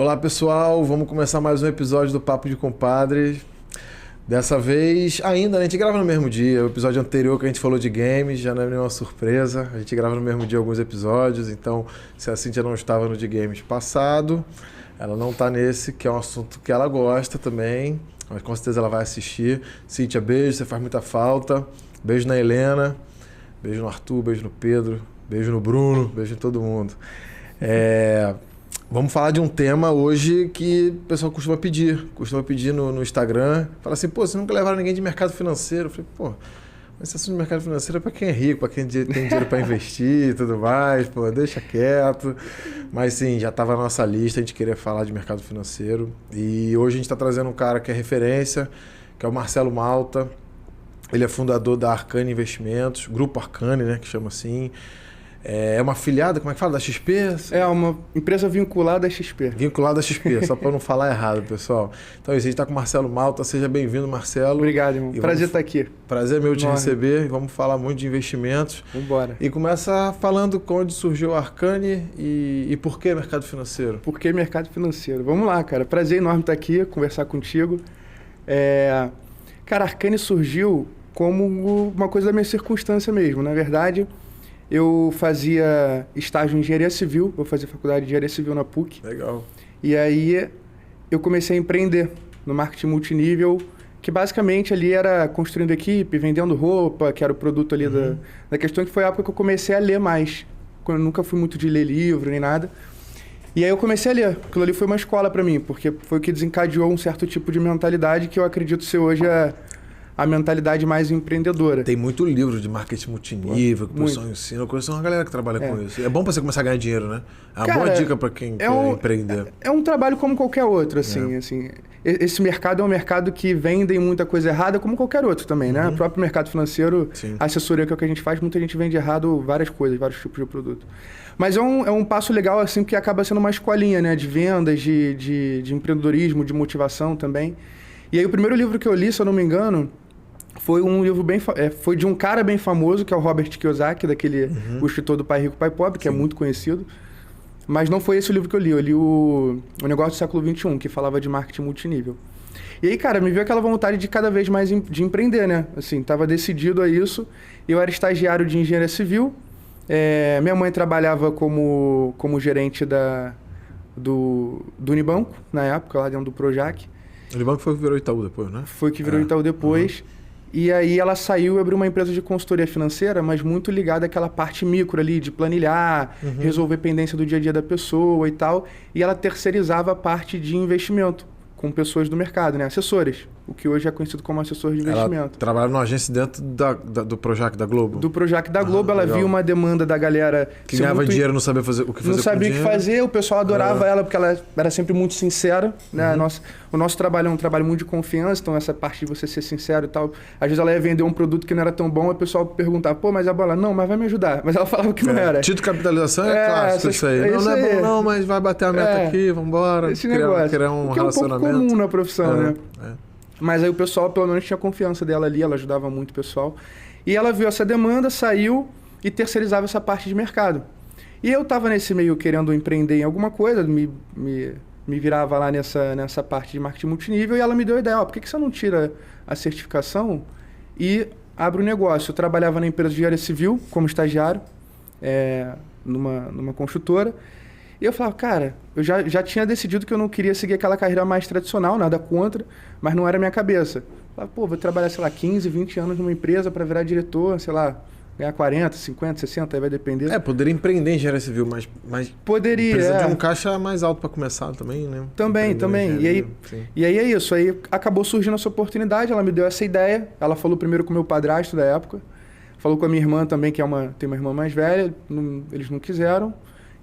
Olá pessoal, vamos começar mais um episódio do Papo de Compadre. Dessa vez, ainda, né? A gente grava no mesmo dia. O episódio anterior que a gente falou de games já não é nenhuma surpresa. A gente grava no mesmo dia alguns episódios, então se a Cíntia não estava no de games passado, ela não está nesse, que é um assunto que ela gosta também, mas com certeza ela vai assistir. Cíntia, beijo, você faz muita falta. Beijo na Helena, beijo no Arthur, beijo no Pedro, beijo no Bruno, beijo em todo mundo. Vamos falar de um tema hoje que o pessoal costuma pedir no Instagram. Fala assim, pô, você nunca levaram ninguém de mercado financeiro? Eu falei, pô, mas esse assunto de mercado financeiro é para quem é rico, para quem tem dinheiro para investir e tudo mais, pô, deixa quieto. Mas sim, já estava na nossa lista, a gente queria falar de mercado financeiro. E hoje a gente está trazendo um cara que é referência, que é o Marcelo Malta. Ele é fundador da Arcane Investimentos, Grupo Arcane, né, que chama assim. É uma afiliada, como é que fala? Da XP? É uma empresa vinculada à XP. Vinculada à XP, só para não falar errado, pessoal. Então, a gente está com o Marcelo Malta. Seja bem-vindo, Marcelo. Obrigado, irmão. Prazer estar aqui. Prazer meu te receber. Vamos falar muito de investimentos. Vamos embora. E começa falando onde surgiu a Arcane e por que mercado financeiro? Por que mercado financeiro? Vamos lá, cara. Prazer enorme estar aqui, conversar contigo. Cara, a Arcane surgiu como uma coisa da minha circunstância mesmo. Na verdade, eu fazia estágio em engenharia civil, eu fazia faculdade de engenharia civil na PUC. Legal. E aí eu comecei a empreender no marketing multinível, que basicamente ali era construindo equipe, vendendo roupa, que era o produto ali da questão, que foi a época que eu comecei a ler mais. Eu nunca fui muito de ler livro nem nada. E aí eu comecei a ler. Aquilo ali foi uma escola para mim, porque foi o que desencadeou um certo tipo de mentalidade que eu acredito ser hoje a mentalidade mais empreendedora. Tem muito livro de marketing multinível que o pessoal ensina. Eu conheço uma galera que trabalha com isso. É bom para você começar a ganhar dinheiro, né? É uma boa dica para quem quer empreender. É um trabalho como qualquer outro, assim. Esse mercado é um mercado que vende muita coisa errada, como qualquer outro também, né? O próprio mercado financeiro, a assessoria que é o que a gente faz, muita gente vende errado várias coisas, vários tipos de produto. Mas é um passo legal, assim, porque acaba sendo uma escolinha, né? De vendas, de empreendedorismo, de motivação também. E aí o primeiro livro que eu li, se eu não me engano, foi um livro foi de um cara bem famoso, que é o Robert Kiyosaki, daquele O Escritor do Pai Rico, Pai Pobre, que é muito conhecido. Mas não foi esse o livro que eu li. Eu li o Negócio do Século XXI, que falava de marketing multinível. E aí, cara, me veio aquela vontade de cada vez mais de empreender, né? Assim, tava decidido a isso. Eu era estagiário de engenharia civil. Minha mãe trabalhava como gerente do Unibanco, na época, lá dentro do Projac. O Unibanco foi que virou Itaú depois, né? Foi que virou Itaú depois. E aí ela saiu e abriu uma empresa de consultoria financeira, mas muito ligada àquela parte micro ali, de planilhar, resolver pendência do dia a dia da pessoa e tal. E ela terceirizava a parte de investimento com pessoas do mercado, né? Assessores, o que hoje é conhecido como assessor de investimento. Ela trabalhava numa agência dentro do Projac da Globo? Do Projac da Globo, ela viu uma demanda da galera que ganhava dinheiro, não sabia fazer o que fazer. Não sabia o que fazer, o pessoal adorava ela porque ela era sempre muito sincera, né? O nosso trabalho é um trabalho muito de confiança, então essa parte de você ser sincero e tal. Às vezes ela ia vender um produto que não era tão bom, o pessoal perguntava, pô, mas a bola, não, mas vai me ajudar. Mas ela falava que não era. Título de capitalização clássico isso aí. Não é bom não, mas vai bater a meta aqui, vambora. Esse negócio. Criar um relacionamento. É um pouco comum na profissão, né? Mas aí o pessoal, pelo menos, tinha confiança dela ali, ela ajudava muito o pessoal. E ela viu essa demanda, saiu e terceirizava essa parte de mercado. E eu estava nesse meio querendo empreender em alguma coisa, me virava lá nessa parte de marketing multinível e ela me deu a ideia, por que você não tira a certificação e abre um negócio? Eu trabalhava na empresa de engenharia civil como estagiário, numa construtora. E eu falava, cara, eu já tinha decidido que eu não queria seguir aquela carreira mais tradicional, nada contra, mas não era a minha cabeça. Eu falava, pô, vou trabalhar, sei lá, 15, 20 anos numa empresa para virar diretor, sei lá, ganhar 40, 50, 60, aí vai depender. Poderia empreender em engenharia civil, mas poderia, precisa de um caixa mais alto para começar também, né? Também. E aí é isso, aí acabou surgindo essa oportunidade, ela me deu essa ideia, ela falou primeiro com o meu padrasto da época, falou com a minha irmã também, que tem uma irmã mais velha, eles não quiseram,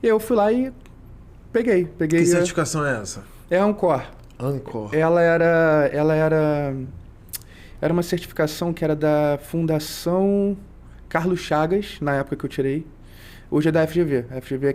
e eu fui lá e peguei. Que certificação é essa? É a Ancor. Ela era uma certificação que era da Fundação Carlos Chagas, na época que eu tirei. Hoje é da FGV. A FGV é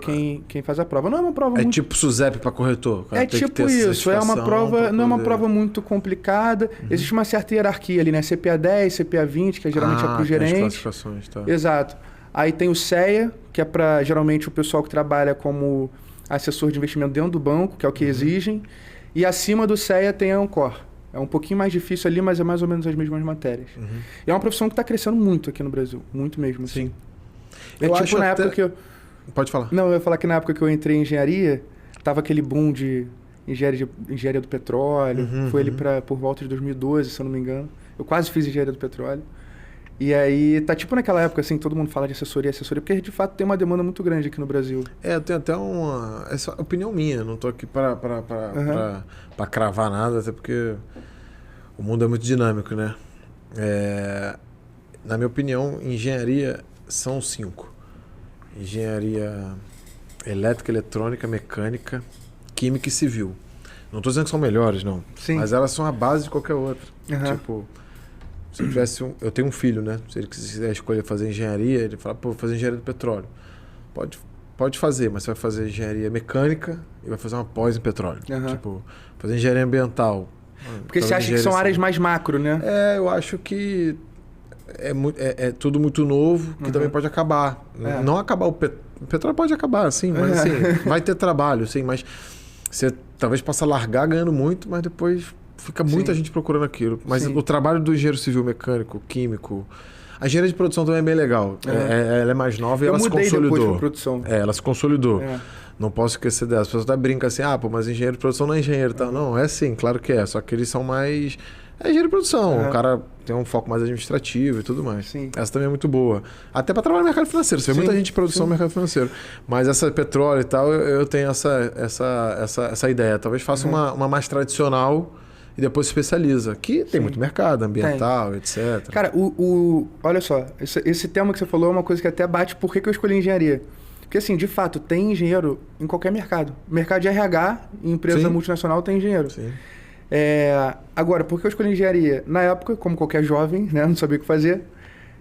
quem faz a prova. Não é uma prova muito... tipo SUSEP para corretor? É tipo isso. É uma prova, não é uma prova muito complicada. Existe uma certa hierarquia ali, né? CPA 10, CPA 20, que geralmente é para o gerente. As classificações, tá. Exato. Aí tem o CEA, que é para geralmente o pessoal que trabalha como assessor de investimento dentro do banco, que é o que exigem. E acima do CEA tem a Ancor. É um pouquinho mais difícil ali, mas é mais ou menos as mesmas matérias. E é uma profissão que está crescendo muito aqui no Brasil. Muito mesmo, assim. Sim. É eu tipo acho na até... época que eu... Pode falar. Não, eu ia falar que na época que eu entrei em engenharia, tava aquele boom de engenharia do petróleo. Foi ali por volta de 2012, se eu não me engano. Eu quase fiz engenharia do petróleo. E aí, tá tipo naquela época, assim, todo mundo fala de assessoria, porque de fato tem uma demanda muito grande aqui no Brasil. Eu tenho até essa opinião minha, não tô aqui para cravar nada, até porque o mundo é muito dinâmico, né? Na minha opinião, engenharia são 5. Engenharia elétrica, eletrônica, mecânica, química e civil. Não estou dizendo que são melhores, não. Sim. Mas elas são a base de qualquer outra. Tipo, se eu tivesse eu tenho um filho, né? Se ele quiser escolher fazer engenharia, ele fala, pô, vou fazer engenharia do petróleo. Pode fazer, mas você vai fazer engenharia mecânica e vai fazer uma pós em petróleo. Tipo, fazer engenharia ambiental. Porque você acha que são áreas mais macro, né? Eu acho que é tudo muito novo, que também pode acabar. Não acabar o petróleo pode acabar, sim, mas assim, vai ter trabalho, sim, mas você talvez possa largar ganhando muito, mas depois fica muita gente procurando aquilo. Mas o trabalho do engenheiro civil, mecânico, químico... A engenharia de produção também é bem legal. Ela é mais nova e ela se consolidou. Depois pra produção. Ela se consolidou. Não posso esquecer dela. As pessoas até brincam assim, mas engenheiro de produção não é engenheiro. Tá? Não, é sim, claro que é. Só que eles são mais... É engenheiro de produção. O cara tem um foco mais administrativo e tudo mais. Sim. Essa também é muito boa. Até para trabalhar no mercado financeiro. Você vê muita gente de produção no mercado financeiro. Mas essa petróleo e tal, eu tenho essa ideia. Talvez faça uma mais tradicional e depois se especializa. Que tem muito mercado, ambiental, etc. Cara, olha só. Esse tema que você falou é uma coisa que até bate por que eu escolhi engenharia. Porque assim, de fato, tem engenheiro em qualquer mercado. Mercado de RH, em empresa multinacional, tem engenheiro. Sim. Agora, por que eu escolhi engenharia? Na época, como qualquer jovem, né? Não sabia o que fazer.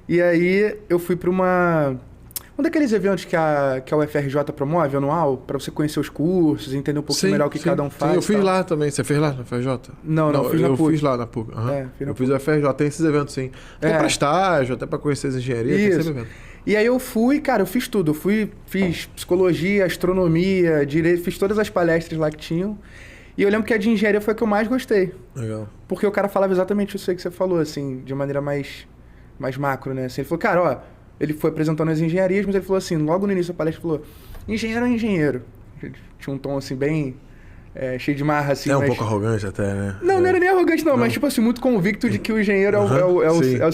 E aí eu fui para um daqueles eventos que a UFRJ promove, anual, para você conhecer os cursos, entender um pouquinho melhor o que cada um faz. Sim, eu fiz lá também. Você fez lá na UFRJ? Não, fiz na PUC. Eu fiz lá na PUC. Eu fiz a UFRJ, tem esses eventos sim. Até para estágio, até para conhecer as engenharias, tem esse evento. E aí eu fui, cara, eu fiz tudo. Fiz psicologia, astronomia, direito, fiz todas as palestras lá que tinham. E eu lembro que a de engenharia foi a que eu mais gostei. Legal. Porque o cara falava exatamente isso aí que você falou, assim, de maneira mais macro, né? Assim, ele falou, cara, ele foi apresentando as engenharias, mas ele falou assim, logo no início da palestra, ele falou, engenheiro é engenheiro. Tinha um tom, assim, bem cheio de marra, assim. Um pouco arrogante até, né? Não era nem arrogante, não, mas, tipo assim, muito convicto de que o engenheiro é o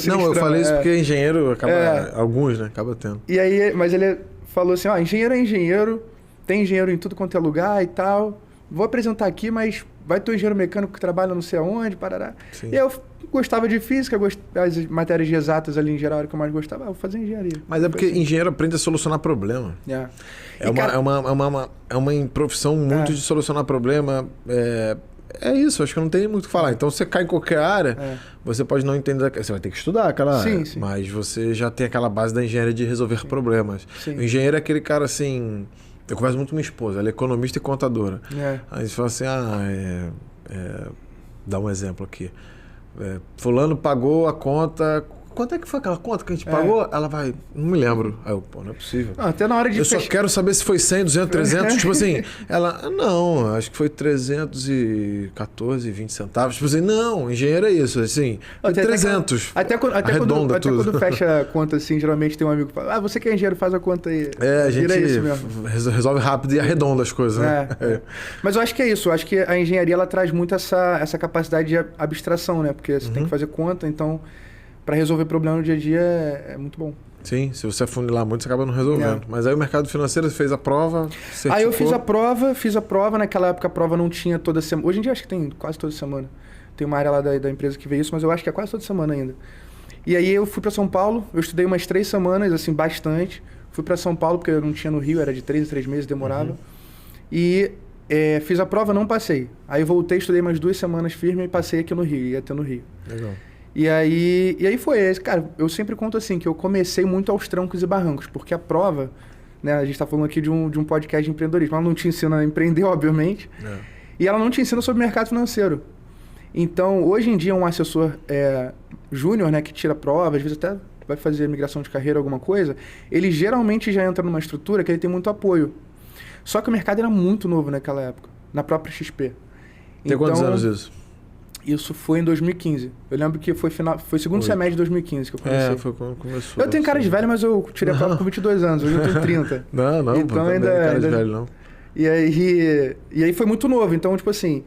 Não, eu falei isso porque engenheiro acaba... Alguns, né? Acaba tendo. E aí, mas ele falou assim, engenheiro é engenheiro, tem engenheiro em tudo quanto é lugar e tal. Vou apresentar aqui, mas vai ter um engenheiro mecânico que trabalha não sei aonde, parará. Sim. E eu gostava de física, as matérias de exatas ali em geral era o que eu mais gostava. Vou fazer engenharia. Mas é porque engenheiro aprende a solucionar problema. É uma profissão muito de solucionar problema. É isso, acho que não tem muito o que falar. Então você cai em qualquer área, você pode não entender. Você vai ter que estudar aquela área. Sim. Mas você já tem aquela base da engenharia de resolver problemas. Sim. O engenheiro é aquele cara assim. Eu converso muito com minha esposa, ela é economista e contadora. Aí você fala assim, dá um exemplo aqui. Fulano pagou a conta... Quanto é que foi aquela conta que a gente pagou? Ela vai... Não me lembro. Aí eu, não é possível. Até na hora de... Eu só quero saber se foi 100, 200, 300. Tipo assim, ela... Não, acho que foi 314,20 centavos. Tipo assim, não, engenheiro é isso. Assim, 300. Até quando fecha a conta, assim, geralmente tem um amigo que fala, você que é engenheiro, faz a conta aí. A gente resolve rápido e arredonda as coisas, né? Mas eu acho que é isso. Eu acho que a engenharia, ela traz muito essa capacidade de abstração, né? Porque você tem que fazer conta, então... Para resolver problema no dia a dia é muito bom. Sim, se você afunilar muito, você acaba não resolvendo. Mas aí o mercado financeiro, você fez a prova, certificou? Aí eu fiz a prova. Naquela época a prova não tinha toda semana. Hoje em dia acho que tem quase toda semana. Tem uma área lá da empresa que vê isso, mas eu acho que é quase toda semana ainda. E aí eu fui para São Paulo, eu estudei umas 3 semanas, assim, bastante. Fui para São Paulo, porque eu não tinha no Rio, era de 3 em 3 meses, demorava. E fiz a prova, não passei. Aí voltei, estudei mais 2 semanas firme e passei aqui no Rio, ia ter no Rio. Legal. E aí foi, cara, eu sempre conto assim, que eu comecei muito aos trancos e barrancos, porque a prova, né, a gente está falando aqui de um podcast de empreendedorismo, ela não te ensina a empreender, obviamente, e ela não te ensina sobre mercado financeiro. Então, hoje em dia, um assessor júnior, né, que tira prova, às vezes até vai fazer migração de carreira, alguma coisa, ele geralmente já entra numa estrutura que ele tem muito apoio. Só que o mercado era muito novo naquela época, na própria XP. Tem quantos anos isso? Isso foi em 2015. Eu lembro que foi segundo semestre de 2015 que eu comecei. Foi quando começou. Eu tenho cara de velho, mas eu tirei a prova com 22 anos. Hoje eu tenho 30. Não, então ainda não é cara de velho, não. E aí foi muito novo. Então, tipo assim,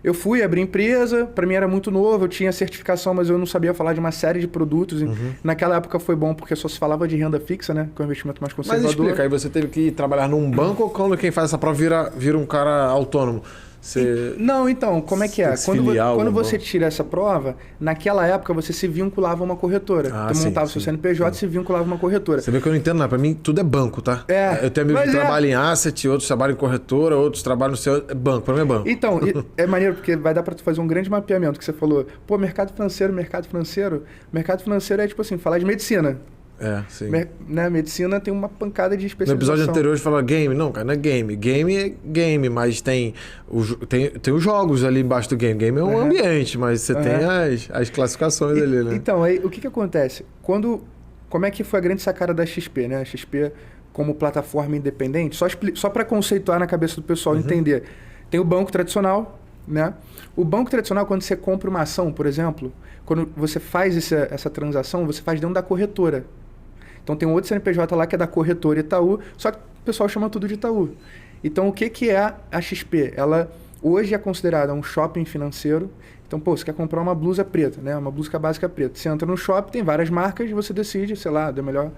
eu fui abrir empresa, pra mim era muito novo, eu tinha certificação, mas eu não sabia falar de uma série de produtos. Naquela época foi bom porque só se falava de renda fixa, né? Que é um investimento mais conservador. Mas explica, aí você teve que trabalhar num banco ou quando quem faz essa prova vira um cara autônomo? Não, então, como é que é? Quando você tira essa prova, naquela época você se vinculava a uma corretora. Você montava seu CNPJ e se vinculava a uma corretora. Você vê que eu não entendo nada. Pra mim, tudo é banco, tá? Eu tenho amigos que trabalham em asset, outros trabalham em corretora, outros trabalham no seu... É banco, pra mim é banco. Então, é maneiro porque vai dar pra tu fazer um grande mapeamento que você falou. Pô, mercado financeiro. Mercado financeiro é tipo assim, falar de medicina. Sim. Né? Medicina tem uma pancada de especialização. No episódio anterior a gente falou game. Não, cara, não é game. Game é game, mas tem os jogos ali embaixo do game. Game é um ambiente, mas você tem as classificações ali, né? Então, aí o que acontece? Como é que foi a grande sacada da XP, né? A XP como plataforma independente, só para conceituar na cabeça do pessoal entender. Tem o banco tradicional, né? O banco tradicional, quando você compra uma ação, por exemplo, quando você faz essa transação, você faz dentro da corretora. Então tem um outro CNPJ lá que é da corretora Itaú, só que o pessoal chama tudo de Itaú. Então o que é a XP? Ela hoje é considerada um shopping financeiro. Então, você quer comprar uma blusa preta, né? Uma blusa básica preta. Você entra no shopping, tem várias marcas e você decide, sei lá, o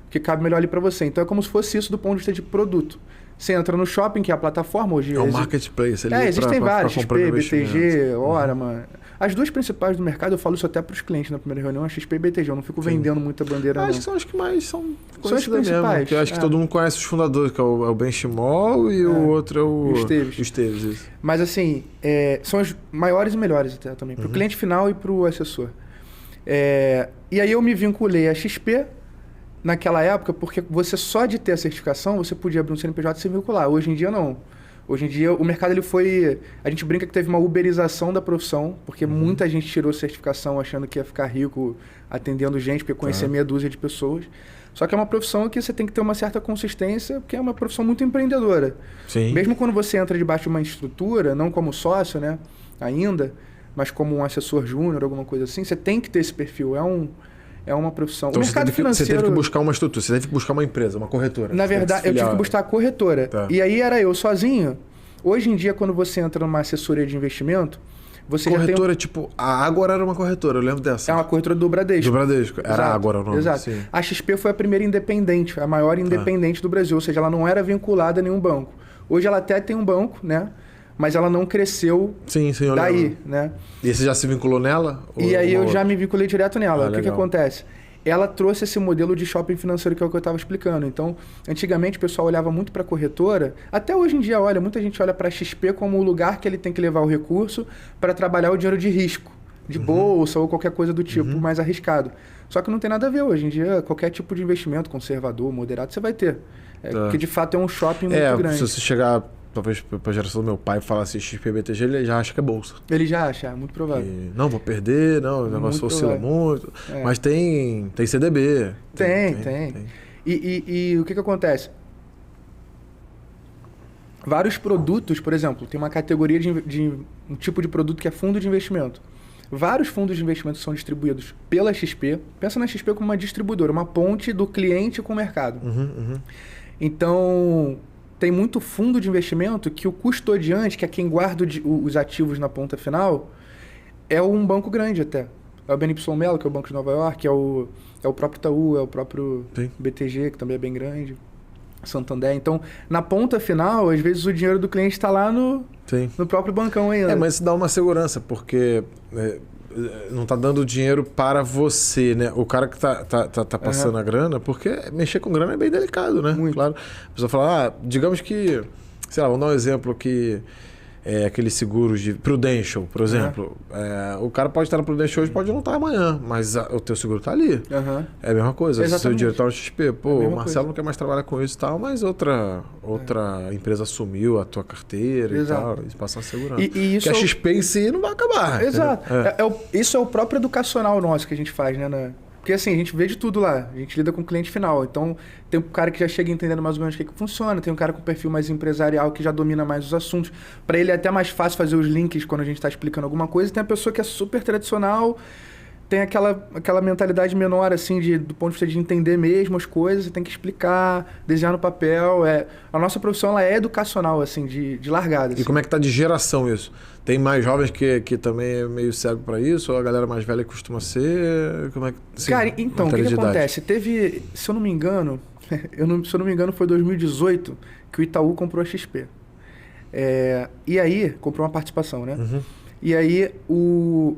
que cabe melhor ali para você. Então é como se fosse isso do ponto de vista de produto. Você entra no shopping, que é a plataforma hoje. É um marketplace ali. Existem vários, XP, BTG, Oraman. As duas principais do mercado, eu falo isso até para os clientes na primeira reunião, a XP e BTG. Eu não fico vendendo muita bandeira, não. Acho que são as que mais são as principais. Mesmo, eu acho que todo mundo conhece os fundadores, que é o Benchimol e o outro é o Esteves. Isso. Mas assim, são as maiores e melhores até também, para o cliente final e para o assessor. E aí eu me vinculei à XP naquela época, porque você só de ter a certificação, você podia abrir um CNPJ e se vincular. Hoje em dia, não. Hoje em dia, o mercado ele foi... A gente brinca que teve uma uberização da profissão, porque muita gente tirou certificação achando que ia ficar rico atendendo gente, porque conhecia meia dúzia de pessoas. Só que é uma profissão que você tem que ter uma certa consistência, porque é uma profissão muito empreendedora. Sim. Mesmo quando você entra debaixo de uma estrutura, não como sócio, né, ainda, mas como um assessor júnior, alguma coisa assim, você tem que ter esse perfil. É uma profissão. Então o mercado financeiro... Você teve que buscar uma estrutura, você teve que buscar uma empresa, uma corretora. Na verdade, eu tive que buscar a corretora. E aí era eu sozinho. Hoje em dia, quando você entra numa assessoria de investimento, você corretora, já tem... tipo, a Ágora era uma corretora, eu lembro dessa. É uma corretora do Bradesco. Do Bradesco. Era a Ágora o nome. Exato. Sim. A XP foi a primeira independente, a maior independente do Brasil. Ou seja, ela não era vinculada a nenhum banco. Hoje ela até tem um banco, né? Mas ela não cresceu eu daí, lembro. né? E você já se vinculou nela? E aí eu já me vinculei direto nela. O que acontece? Ela trouxe esse modelo de shopping financeiro que é o que eu estava explicando. Então, antigamente o pessoal olhava muito para a corretora. Até hoje em dia, muita gente olha para a XP como o lugar que ele tem que levar o recurso para trabalhar o dinheiro de risco, de bolsa ou qualquer coisa do tipo mais arriscado. Só que não tem nada a ver hoje em dia. Qualquer tipo de investimento conservador, moderado, você vai ter. Porque de fato é um shopping muito grande. Se você chegar... Talvez para a geração do meu pai falar assim, XP, BTG, ele já acha que é bolsa. Ele já acha, é muito provável. Não, vou perder, o negócio oscila muito. Mas tem CDB. Tem. E o que acontece? Vários produtos, por exemplo, tem uma categoria de um tipo de produto que é fundo de investimento. Vários fundos de investimento são distribuídos pela XP. Pensa na XP como uma distribuidora, uma ponte do cliente com o mercado. Então... Tem muito fundo de investimento que o custodiante, que é quem guarda os ativos na ponta final, é um banco grande até. É o BNY Mellon, que é o Banco de Nova York, é o próprio Itaú, é o próprio BTG, que também é bem grande, Santander. Então, na ponta final, às vezes o dinheiro do cliente está lá no próprio bancão ainda. Mas isso dá uma segurança, porque... não está dando dinheiro para você, né? O cara que tá passando a grana, porque mexer com grana é bem delicado, né? Muito. Claro. A pessoa fala, digamos que, sei lá, vamos dar um exemplo que aqueles seguros de Prudential, por exemplo. O cara pode estar no Prudential hoje, pode não estar amanhã, mas o teu seguro está ali. É a mesma coisa. Se o seu dinheiro está no XP, o Marcelo não quer mais trabalhar com isso e tal, mas outra empresa assumiu a tua carteira e tal, e passa a segurança. E isso que a XP em si não vai acabar. Exato. Isso é o próprio educacional nosso que a gente faz, né? Porque assim, a gente vê de tudo lá, a gente lida com o cliente final. Então, tem um cara que já chega entendendo mais ou menos o que funciona, tem um cara com perfil mais empresarial que já domina mais os assuntos. Para ele é até mais fácil fazer os links quando a gente está explicando alguma coisa. E tem a pessoa que é super tradicional, tem aquela mentalidade menor, assim, do ponto de vista de entender mesmo as coisas, você tem que explicar, desenhar no papel. A nossa profissão ela é educacional, assim, de largada. Assim. E como é que tá de geração isso? Tem mais jovens que também é meio cego para isso? Ou a galera mais velha costuma ser? Como é que, assim, cara, então, o que acontece? Teve, se eu não me engano, foi 2018 que o Itaú comprou a XP. E aí, comprou uma participação, né? Uhum. E aí, o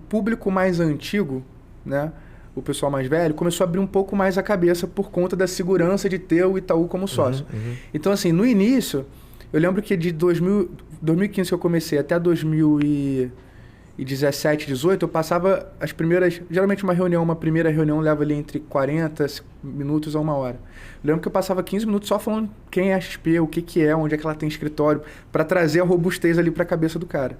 público mais antigo, né, o pessoal mais velho, começou a abrir um pouco mais a cabeça por conta da segurança de ter o Itaú como sócio. Uhum. Então, assim, no início, eu lembro que de 2015 que eu comecei até 2017, 18, eu passava as primeiras... Geralmente uma primeira reunião leva ali entre 40 minutos a 1 hora. Eu lembro que eu passava 15 minutos só falando quem é a XP, o que é, onde é que ela tem escritório, para trazer a robustez ali para a cabeça do cara.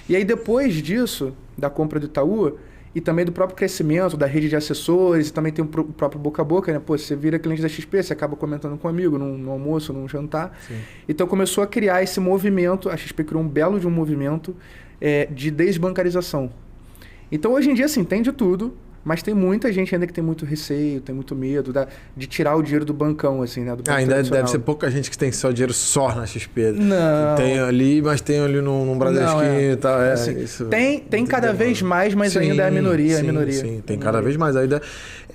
E aí, depois disso, da compra do Itaú, e também do próprio crescimento da rede de assessores, e também tem o próprio boca a boca, né? Pô, você vira cliente da XP, você acaba comentando com um amigo, num almoço, num jantar. Sim. Então, começou a criar esse movimento, a XP criou um belo de um movimento de desbancarização. Então, hoje em dia, assim, tem de tudo, mas tem muita gente ainda que tem muito receio, tem muito medo de tirar o dinheiro do bancão, assim, né? Do banco ainda deve ser pouca gente que tem só dinheiro só na XP. Não. Tem ali, mas tem ali num Bradesquinho e tal. Isso. Tem cada vez mais, mas ainda é a minoria. Sim, tem cada vez mais. Ainda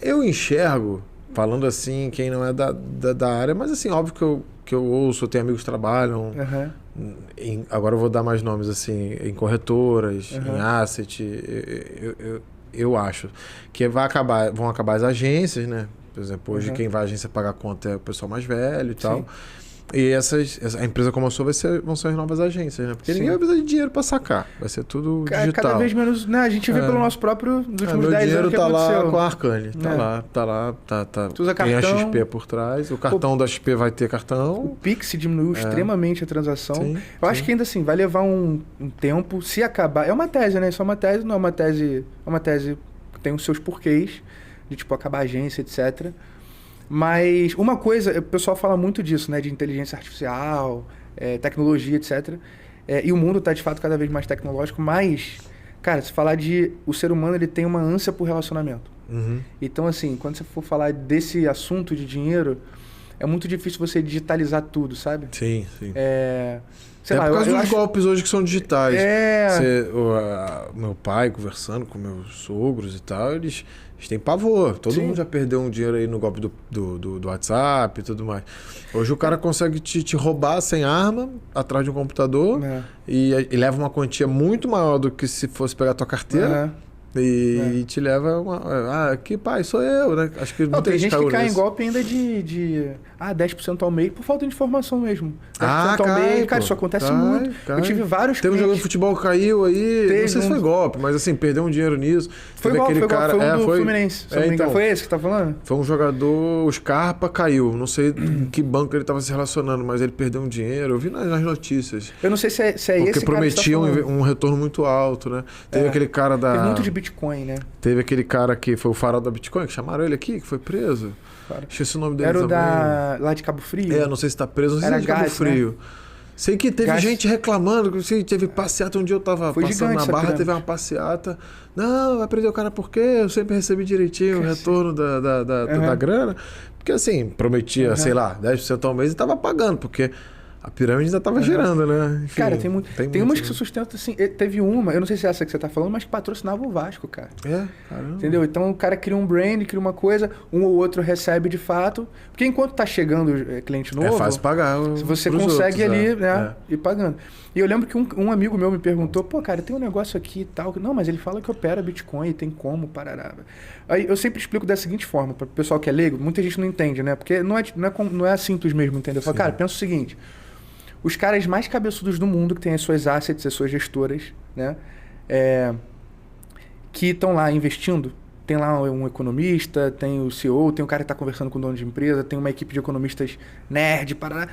eu enxergo, falando assim, quem não é da área, mas assim, óbvio que eu ouço, eu tenho amigos que trabalham. Agora eu vou dar mais nomes, assim, em corretoras, em asset. Eu acho que vão acabar as agências, né? Por exemplo, hoje quem vai à agência pagar conta é o pessoal mais velho e tal. E a empresa como a sua vão ser as novas agências, né? Porque ninguém vai precisar de dinheiro para sacar. Vai ser tudo digital. Cada vez menos, né? A gente vê pelo nosso próprio dos últimos 10 anos. Meu dinheiro tá lá com a Arcane. Tá lá. Tu usa tem cartão. a XP por trás. O cartão da XP vai ter cartão. O Pix diminuiu extremamente a transação. Eu acho que ainda assim, vai levar um tempo. Se acabar... É uma tese, né? Isso é uma tese, não é uma tese... É uma tese que tem os seus porquês. De, tipo, acabar a agência, etc., mas uma coisa, o pessoal fala muito disso, né? De inteligência artificial, tecnologia, etc. E o mundo está, de fato, cada vez mais tecnológico, mas, cara, se falar o ser humano, ele tem uma ânsia por relacionamento. Então, assim, quando você for falar desse assunto de dinheiro, é muito difícil você digitalizar tudo, sabe? Sim. Sei lá, por causa dos golpes hoje que são digitais. É. Meu pai conversando com meus sogros e tal, eles têm pavor. Todo mundo já perdeu um dinheiro aí no golpe do WhatsApp e tudo mais. Hoje o cara consegue te roubar sem arma, atrás de um computador, e leva uma quantia muito maior do que se fosse pegar a tua carteira. E te leva aqui, pai, sou eu, né? Acho que não, tem gente que cai em golpe ainda de 10% ao mês por falta de informação mesmo. 10% ao mês, cara, isso acontece muito. Eu tive vários Teve um jogo de futebol que caiu aí, não sei se foi golpe, mas assim, perdeu um dinheiro nisso. Foi golpe, foi um do Fluminense. Então, foi esse que tá falando? Foi um jogador, o Scarpa caiu, não sei que banco ele tava se relacionando, mas ele perdeu um dinheiro, eu vi nas notícias. Eu não sei se é esse cara. Porque prometia um retorno muito alto, né? Teve aquele cara da... Tem muito de Bitcoin, né? Teve aquele cara que foi o farol da Bitcoin, que chamaram ele aqui, que foi preso. Esqueci o nome dele. Era lá de Cabo Frio? Não sei se tá preso, não sei se é de Cabo Frio. Né? Sei que teve gente reclamando, teve passeata, um dia eu tava passando na Barra, teve uma passeata. Não, vai prender o cara por quê? Eu sempre recebi direitinho o retorno da grana. Porque assim, prometia, sei lá, 10% ao mês e tava pagando, porque... A pirâmide ainda estava girando, né? Enfim, cara, tem umas que se sustentam assim. Teve uma, eu não sei se é essa que você tá falando, mas que patrocinava o Vasco, cara. Caramba. Entendeu? Então o cara cria um brand, cria uma coisa, um ou outro recebe de fato. Porque enquanto tá chegando cliente novo... É fácil pagar. Você consegue outros, ali, ir pagando. E eu lembro que um amigo meu me perguntou, pô, cara, tem um negócio aqui e tal. Não, mas ele fala que opera Bitcoin, tem como, parará. Aí eu sempre explico da seguinte forma, para o pessoal que é leigo, muita gente não entende, né? Porque não é simples mesmo, entendeu? Eu falo, cara, pensa o seguinte... Os caras mais cabeçudos do mundo, que têm as suas assets, as suas gestoras, né? Que estão lá investindo. Tem lá um economista, tem o CEO, tem um cara que está conversando com o dono de empresa, tem uma equipe de economistas nerd, parará.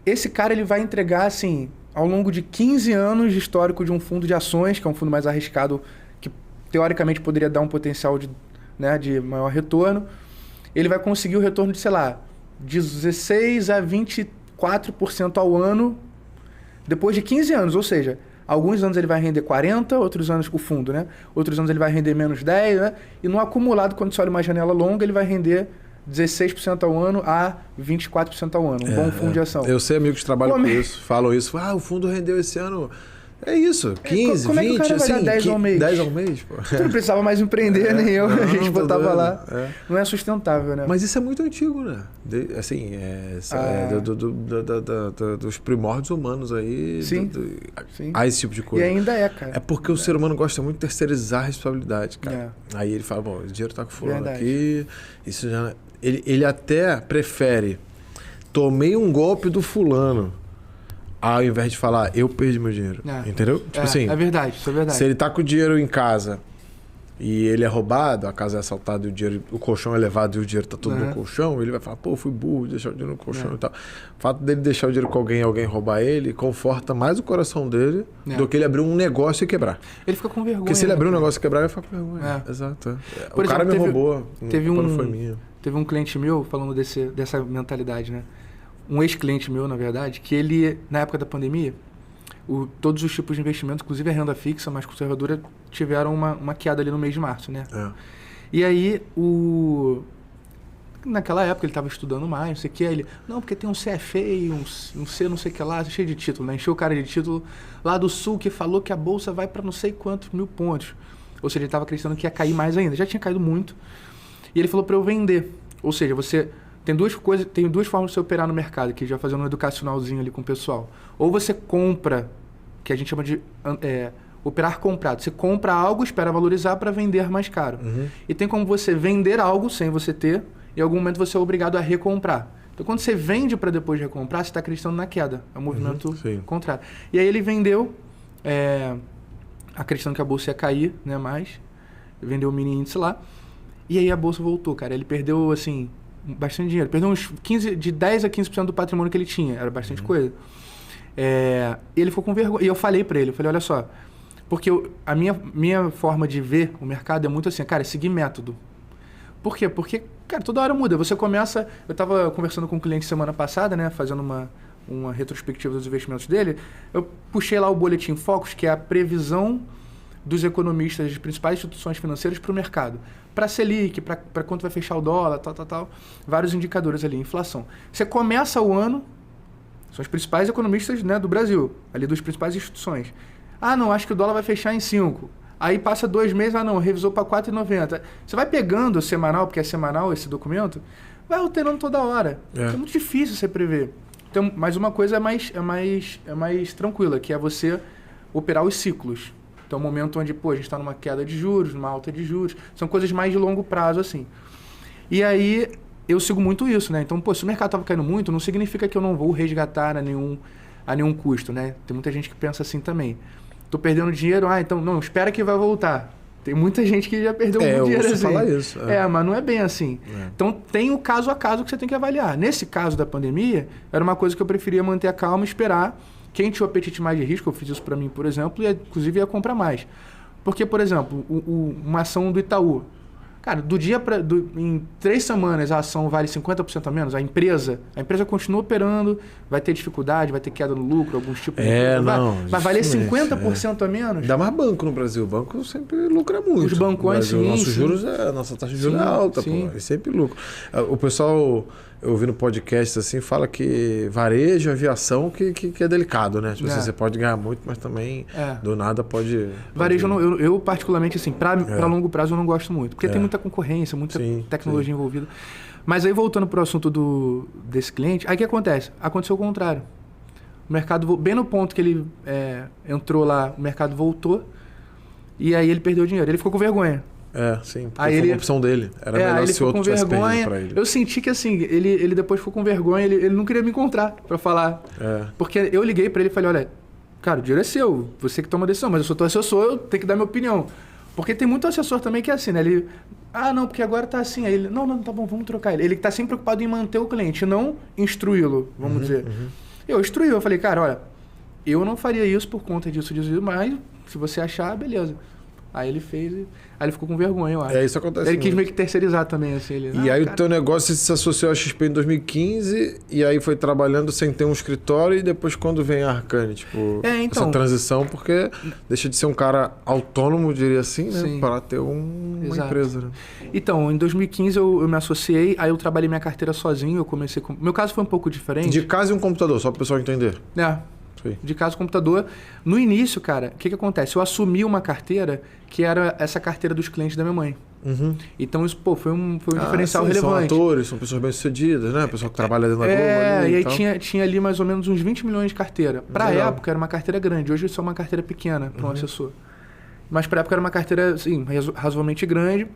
Esse cara ele vai entregar, assim, ao longo de 15 anos de histórico de um fundo de ações, que é um fundo mais arriscado, que teoricamente poderia dar um potencial de né, de maior retorno, ele vai conseguir o retorno de, sei lá, 16 a 24% ao ano depois de 15 anos. Ou seja, alguns anos ele vai render 40, outros anos com o fundo, né? Outros anos ele vai render menos 10, né? E no acumulado, quando você olha uma janela longa, ele vai render 16% ao ano a 24% ao ano. Um bom fundo de ação. Eu sei amigos que trabalham com isso, falam isso. O fundo rendeu esse ano... É isso, 15, como 20, é que o cara vai dar 10 ao mês? 10 ao mês, pô. Tu não precisava mais empreender, nem eu, a gente botava lá. É. Não é sustentável, né? Mas isso é muito antigo, né? Dos primórdios humanos aí. Sim. Há esse tipo de coisa. E ainda é, cara. É porque o ser humano gosta muito de terceirizar a responsabilidade, cara. Aí ele fala, o dinheiro tá com fulano aqui. Isso já... ele até prefere, tomei um golpe do fulano, ao invés de falar, eu perdi meu dinheiro. Entendeu? Tipo assim. É verdade, isso é verdade. Se ele tá com o dinheiro em casa e ele é roubado, a casa é assaltada e o colchão é levado e o dinheiro tá todo no colchão, ele vai falar, fui burro, deixar o dinheiro no colchão e tal. O fato dele deixar o dinheiro com alguém roubar ele, conforta mais o coração dele do que ele abrir um negócio e quebrar. Ele fica com vergonha. Porque se ele abrir um negócio e quebrar, ele fica com vergonha. Exato. Por o cara exemplo, me roubou, não foi minha. Teve um cliente meu falando dessa mentalidade, né? Um ex-cliente meu, na verdade, que ele, na época da pandemia, todos os tipos de investimentos, inclusive a renda fixa mais conservadora, tiveram uma queda ali no mês de março, né? E aí, naquela época, ele estava estudando mais, não sei o que, ele... Não, porque tem um CFA, um C não sei o que lá, cheio de título, né? Encheu o cara de título lá do Sul, que falou que a Bolsa vai para não sei quantos mil pontos. Ou seja, ele estava acreditando que ia cair mais ainda. Já tinha caído muito. E ele falou para eu vender. Ou seja, você... Tem duas formas de você operar no mercado, que já fazendo um educacionalzinho ali com o pessoal. Ou você compra, que a gente chama de operar comprado. Você compra algo, espera valorizar para vender mais caro. E tem como você vender algo sem você ter, e em algum momento você é obrigado a recomprar. Então, quando você vende para depois recomprar, você está acreditando na queda. É um movimento contrário. E aí ele vendeu, acreditando que a bolsa ia cair, né, mais. Vendeu o mini índice lá. E aí a bolsa voltou, cara. Ele perdeu, assim... bastante dinheiro. Perdeu de 10 a 15% do patrimônio que ele tinha. Era bastante coisa. Ele ficou com vergonha. E eu falei pra ele, olha só, porque a minha forma de ver o mercado é muito assim, cara, é seguir método. Por quê? Porque, cara, toda hora muda. Você começa... Eu tava conversando com um cliente semana passada, né, fazendo uma retrospectiva dos investimentos dele. Eu puxei lá o Boletim Focus, que é a previsão dos economistas das principais instituições financeiras para o mercado. Para a Selic, para quanto vai fechar o dólar, tal. Vários indicadores ali, inflação. Você começa o ano, são os principais economistas, né, do Brasil, ali das principais instituições. Não, acho que o dólar vai fechar em 5. Aí passa 2 meses, revisou para 4,90. Você vai pegando o semanal, porque é semanal esse documento, vai alterando toda hora. É muito difícil você prever. Então, mas uma coisa é mais tranquila, que é você operar os ciclos. Então, é um momento onde, a gente está numa queda de juros, numa alta de juros. São coisas mais de longo prazo, assim. E aí, eu sigo muito isso, né? Então, se o mercado estava caindo muito, não significa que eu não vou resgatar a nenhum custo, né? Tem muita gente que pensa assim também. Estou perdendo dinheiro, então, não, espera que vai voltar. Tem muita gente que já perdeu muito dinheiro assim. Falar isso. Mas não é bem assim. Então, tem o caso a caso que você tem que avaliar. Nesse caso da pandemia, era uma coisa que eu preferia manter a calma e esperar. Quem tinha o apetite mais de risco, eu fiz isso para mim, por exemplo, e inclusive ia comprar mais. Porque, por exemplo, uma ação do Itaú. Cara, em 3 semanas a ação vale 50% a menos, a empresa continua operando, vai ter dificuldade, vai ter queda no lucro, alguns tipos de coisa. Vai valer 50% a menos. Dá mais banco no Brasil. O banco sempre lucra muito. Os bancões, sim. A nossa taxa de juros é alta, pô. É sempre lucro. O pessoal, eu ouvi no podcast assim, fala que varejo, aviação, que é delicado, né? Tipo assim, você pode ganhar muito, mas também do nada pode... Varejo, eu particularmente, assim, para longo prazo eu não gosto muito, porque tem muita concorrência, muita tecnologia envolvida. Mas aí, voltando para o assunto desse cliente, aí o que acontece? Aconteceu o contrário. O mercado, bem no ponto que ele entrou lá, o mercado voltou, e aí ele perdeu dinheiro. Ele ficou com vergonha. Sim, porque aí foi uma opção dele. Era melhor se outro tivesse perdido pra ele. Eu senti que, assim, ele depois ficou com vergonha, ele não queria me encontrar para falar. Porque eu liguei para ele e falei, olha, cara, o dinheiro é seu, você que toma a decisão, mas eu sou teu assessor, eu tenho que dar minha opinião. Porque tem muito assessor também que é assim, né? Ele, não, porque agora tá assim. Aí ele, não, tá bom, vamos trocar ele. Ele tá sempre preocupado em manter o cliente, não instruí-lo, vamos dizer. Eu instruí, eu falei, cara, olha, eu não faria isso por conta disso, mas se você achar, beleza. Aí ele fez e... Aí ele ficou com vergonha, eu acho. Isso acontece Ele muito. quis meio que terceirizar também, assim. E aí o teu negócio se associou à XP em 2015 e aí foi trabalhando sem ter um escritório e depois quando vem a Arcane, tipo, então, essa transição, porque deixa de ser um cara autônomo, diria assim, né? Para ter uma empresa, né? Então, em 2015 eu me associei, aí eu trabalhei minha carteira sozinho, eu comecei com... Meu caso foi um pouco diferente. De casa e um computador, só para o pessoal entender. De casa e computador. No início, cara, o que acontece? Eu assumi uma carteira que era essa carteira dos clientes da minha mãe. Então isso, foi um diferencial relevante. São atores, são pessoas bem-sucedidas, né? Pessoal que trabalha dentro da Globo ali e aí tinha ali mais ou menos uns 20 milhões de carteira. Pra época era uma carteira grande, hoje isso é uma carteira pequena para um assessor. Mas pra época era uma carteira, assim, razoavelmente grande.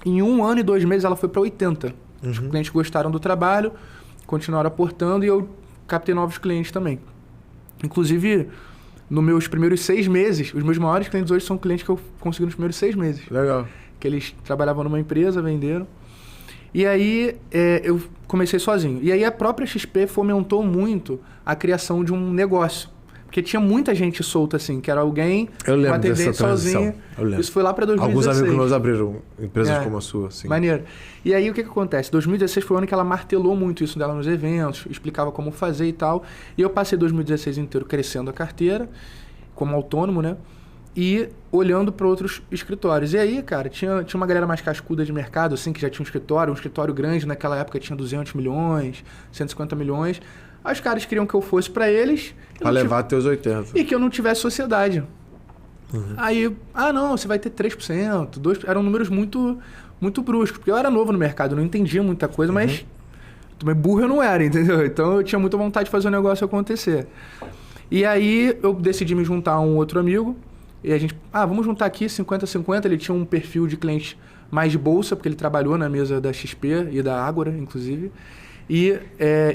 Em 1 ano e 2 meses ela foi para 80. Os clientes gostaram do trabalho, continuaram aportando e eu captei novos clientes também. Inclusive, nos meus primeiros 6 meses, os meus maiores clientes hoje são clientes que eu consegui nos primeiros 6 meses. Legal. Que eles trabalhavam numa empresa, venderam. E aí eu comecei sozinho. E aí a própria XP fomentou muito a criação de um negócio. Porque tinha muita gente solta assim, que era alguém com atendente sozinho. Isso foi lá para 2016. Alguns amigos meus abriram empresas como a sua. Assim. Maneiro. E aí o que acontece? 2016 foi o ano que ela martelou muito isso dela nos eventos, explicava como fazer e tal. E eu passei 2016 inteiro crescendo a carteira, como autônomo, né? E olhando para outros escritórios. E aí, cara, tinha uma galera mais cascuda de mercado, assim, que já tinha um escritório grande, naquela época tinha 200 milhões, 150 milhões. Aí os caras queriam que eu fosse para eles... Para levar teus 80. E que eu não tivesse sociedade. Aí, não, você vai ter 3%, 2%. Eram números muito, muito bruscos, porque eu era novo no mercado, eu não entendia muita coisa, mas burro eu não era, entendeu? Então eu tinha muita vontade de fazer o negócio acontecer. E aí eu decidi me juntar a um outro amigo, e a gente, vamos juntar aqui 50-50, ele tinha um perfil de cliente mais de bolsa, porque ele trabalhou na mesa da XP e da Ágora, inclusive. E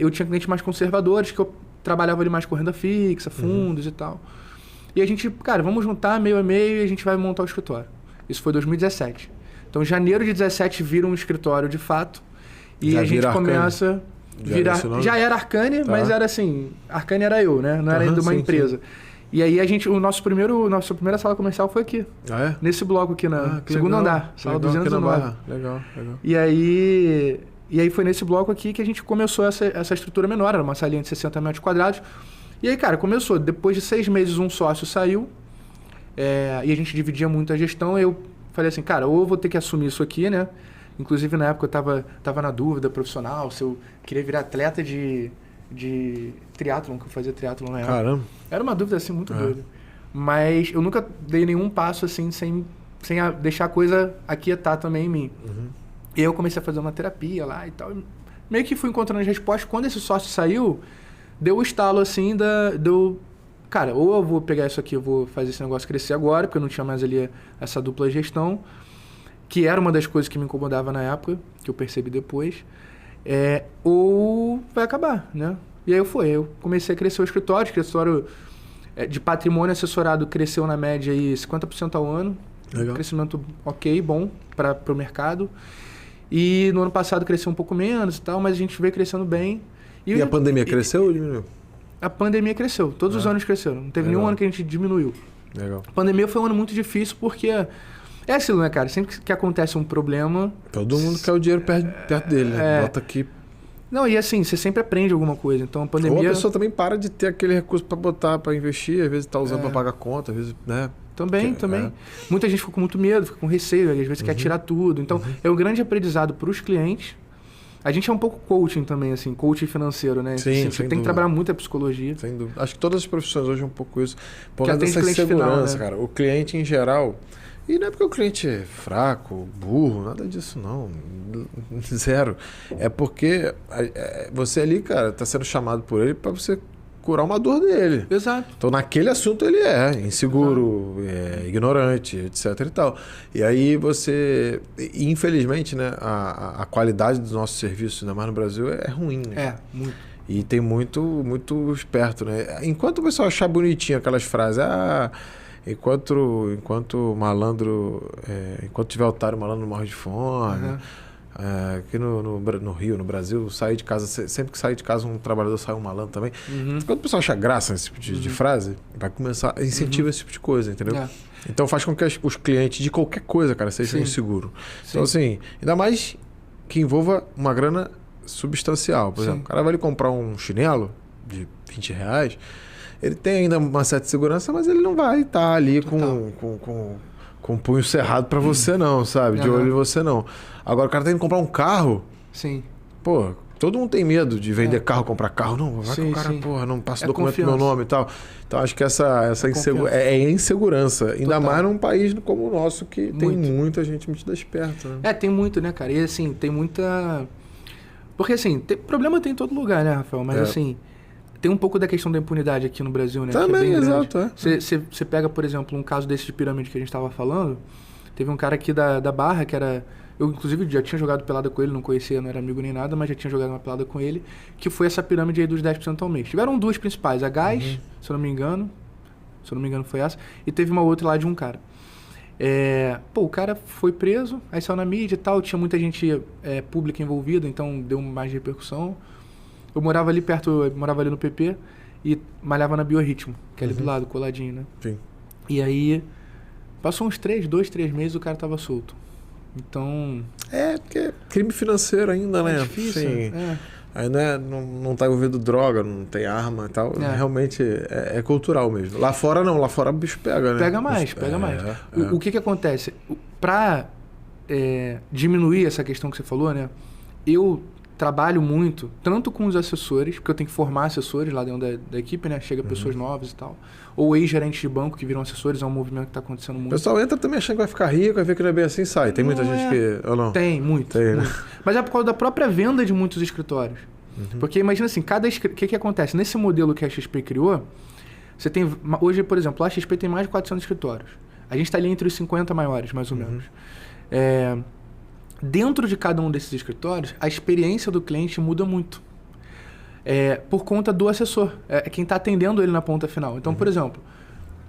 eu tinha clientes mais conservadores, que eu trabalhava ali mais com renda fixa, fundos e tal. E a gente, cara, vamos juntar meio a meio e a gente vai montar o escritório. Isso foi 2017. Então, em janeiro de 2017 vira um escritório de fato. E já a gente começa... Já era Arcane, mas era assim... Arcane era eu, né? Não era ainda uma empresa. Sim. E aí nossa primeira sala comercial foi aqui. Nesse bloco aqui, no segundo andar. Sala 209. Legal. E aí foi nesse bloco aqui que a gente começou essa estrutura menor, era uma salinha de 60 metros quadrados. E aí, cara, começou. Depois de 6 meses, um sócio saiu, e a gente dividia muito a gestão. Eu falei assim, cara, ou eu vou ter que assumir isso aqui, né? Inclusive, na época, eu tava na dúvida profissional, se eu queria virar atleta de triatlon, que eu fazia triatlon na época. Caramba! Era uma dúvida, assim, muito doida. Mas eu nunca dei nenhum passo, assim, sem deixar a coisa aquietar também em mim. E aí eu comecei a fazer uma terapia lá e tal. Meio que fui encontrando as respostas. Quando esse sócio saiu, deu o estalo assim cara, ou eu vou pegar isso aqui, eu vou fazer esse negócio crescer agora, porque eu não tinha mais ali essa dupla gestão, que era uma das coisas que me incomodava na época, que eu percebi depois, ou vai acabar, né? E aí eu comecei a crescer o escritório de patrimônio assessorado cresceu na média aí 50% ao ano. Legal. Crescimento ok, bom para o mercado. E no ano passado cresceu um pouco menos e tal, mas a gente veio crescendo bem. E a pandemia cresceu ou diminuiu? A pandemia cresceu. Todos os anos cresceram. Não teve nenhum ano que a gente diminuiu. Legal. A pandemia foi um ano muito difícil porque... É aquilo, né, cara? Sempre que acontece um problema... Todo mundo quer o dinheiro perto dele, né? Bota aqui... Não, e assim, você sempre aprende alguma coisa. Então a pandemia... Ou a pessoa também para de ter aquele recurso para botar, para investir. Às vezes tá usando para pagar conta, às vezes, né? Também. Muita gente fica com muito medo, fica com receio, às vezes quer tirar tudo. Então, é um grande aprendizado para os clientes. A gente é um pouco coaching também, assim, coaching financeiro, né? Sim, você tem que trabalhar muito a psicologia. Sem dúvida. Acho que todas as profissões hoje é um pouco isso. Por causa dessa insegurança, final, né? cara. O cliente em geral... E não é porque o cliente é fraco, burro, nada disso não. Zero. É porque você ali, cara, tá sendo chamado por ele para você curar uma dor dele. Exato. Então, naquele assunto ele é inseguro, ignorante, etc e tal. E aí você... Infelizmente, né, a qualidade dos nossos serviços, ainda mais no Brasil, é ruim, né? Muito. E tem muito esperto, né? Enquanto o pessoal achar bonitinho aquelas frases... Enquanto malandro... enquanto tiver otário, malandro morre de fome. Aqui no Rio, no Brasil, sair de casa, sempre que sair de casa um trabalhador sai um malandro também. Quando o pessoal acha graça nesse tipo de frase, vai começar a incentivar esse tipo de coisa, entendeu? Então faz com que os clientes de qualquer coisa, cara, sejam inseguros. Então assim, ainda mais que envolva uma grana substancial. Por exemplo, o cara vai ali comprar um chinelo de R$20, ele tem ainda uma certa segurança, mas ele não vai estar ali com o punho cerrado pra você não, sabe? De olho em você não. Agora o cara tem que comprar um carro. Sim. Pô, todo mundo tem medo de vender carro, comprar carro. Não, vai que o cara, porra, não passa documento no meu nome e tal. Então acho que essa insegurança. Ainda mais num país como o nosso, que tem muita gente metida esperta. Né? Tem muito, né, cara? E assim, tem muita... Porque assim, problema tem em todo lugar, né, Rafael? Mas assim... Tem um pouco da questão da impunidade aqui no Brasil, né? Também, que é bem exato. Você pega, por exemplo, um caso desse de pirâmide que a gente estava falando. Teve um cara aqui da Barra que era... Eu, inclusive, já tinha jogado pelada com ele, não conhecia, não era amigo nem nada, mas já tinha jogado uma pelada com ele, que foi essa pirâmide aí dos 10% ao mês. Tiveram duas principais, a Gás, se eu não me engano foi essa, e teve uma outra lá de um cara. O cara foi preso, aí saiu na mídia e tal, tinha muita gente pública envolvida, então deu mais repercussão. Eu morava ali perto, morava ali no PP e malhava na Biorritmo, que é ali do lado, coladinho, né? Sim. E aí, passou uns 2, 3 meses, o cara tava solto. Então... porque é crime financeiro ainda, né? É difícil, Sim. Aí não tá envolvido droga, não tem arma e tal. Realmente é cultural mesmo. Lá fora não, lá fora o bicho pega, né? Pega mais. O que acontece? Pra diminuir essa questão que você falou, né? Eu trabalho muito, tanto com os assessores, porque eu tenho que formar assessores lá dentro da equipe, né? Chega pessoas novas e tal. Ou ex-gerentes de banco que viram assessores, é um movimento que está acontecendo muito. O pessoal entra também achando que vai ficar rico, vai ver que não é bem assim e sai. Tem muita gente que... Ou não? Tem, muito. Tem, muito. Né? Mas é por causa da própria venda de muitos escritórios. Porque imagina assim, o que acontece? Nesse modelo que a XP criou, você tem... Hoje, por exemplo, a XP tem mais de 400 escritórios. A gente está ali entre os 50 maiores, mais ou menos. Dentro de cada um desses escritórios, a experiência do cliente muda muito. Por conta do assessor. Quem está atendendo ele na ponta final. Então, por exemplo,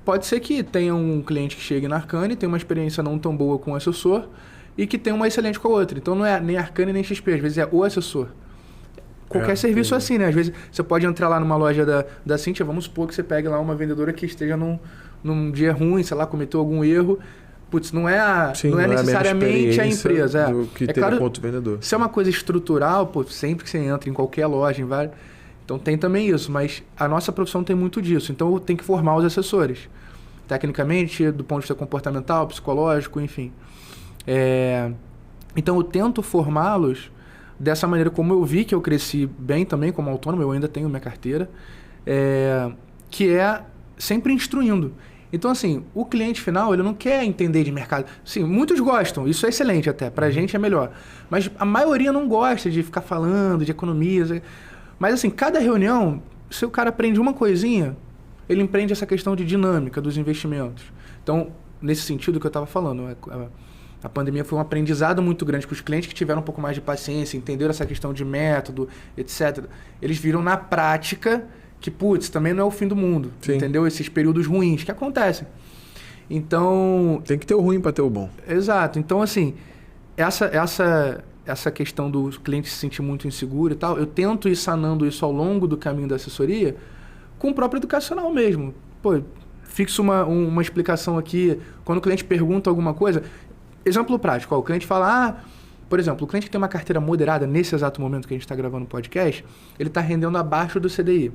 pode ser que tenha um cliente que chegue na Arcane, tenha uma experiência não tão boa com o assessor e que tenha uma excelente com a outra. Então, não é nem Arcane nem XP, às vezes é o assessor. Qualquer serviço assim, né? Às vezes você pode entrar lá numa loja da Cíntia, vamos supor que você pegue lá uma vendedora que esteja num dia ruim, sei lá, cometeu algum erro. Putz, não é necessariamente a empresa. Do que claro, ponto vendedor. Se é uma coisa estrutural, sempre que você entra em qualquer loja, em várias... Então tem também isso, mas a nossa profissão tem muito disso. Então eu tenho que formar os assessores. Tecnicamente, do ponto de vista comportamental, psicológico, enfim. Então eu tento formá-los dessa maneira, como eu vi que eu cresci bem também como autônomo, eu ainda tenho minha carteira, que é sempre instruindo. Então, assim, o cliente final, ele não quer entender de mercado. Sim, muitos gostam, isso é excelente até, pra gente é melhor. Mas a maioria não gosta de ficar falando de economia. Mas, assim, cada reunião, se o cara aprende uma coisinha, ele empreende essa questão de dinâmica dos investimentos. Então, nesse sentido que eu estava falando, a pandemia foi um aprendizado muito grande para os clientes que tiveram um pouco mais de paciência, entenderam essa questão de método, etc. Eles viram na prática que, putz, também não é o fim do mundo, entendeu? Esses períodos ruins que acontecem. Então... Tem que ter o ruim para ter o bom. Exato. Então, assim, essa questão do cliente se sentir muito inseguro e tal, eu tento ir sanando isso ao longo do caminho da assessoria com o próprio educacional mesmo. Fixo uma explicação aqui. Quando o cliente pergunta alguma coisa... Exemplo prático, o cliente fala... Por exemplo, o cliente que tem uma carteira moderada, nesse exato momento que a gente está gravando o podcast, ele está rendendo abaixo do CDI.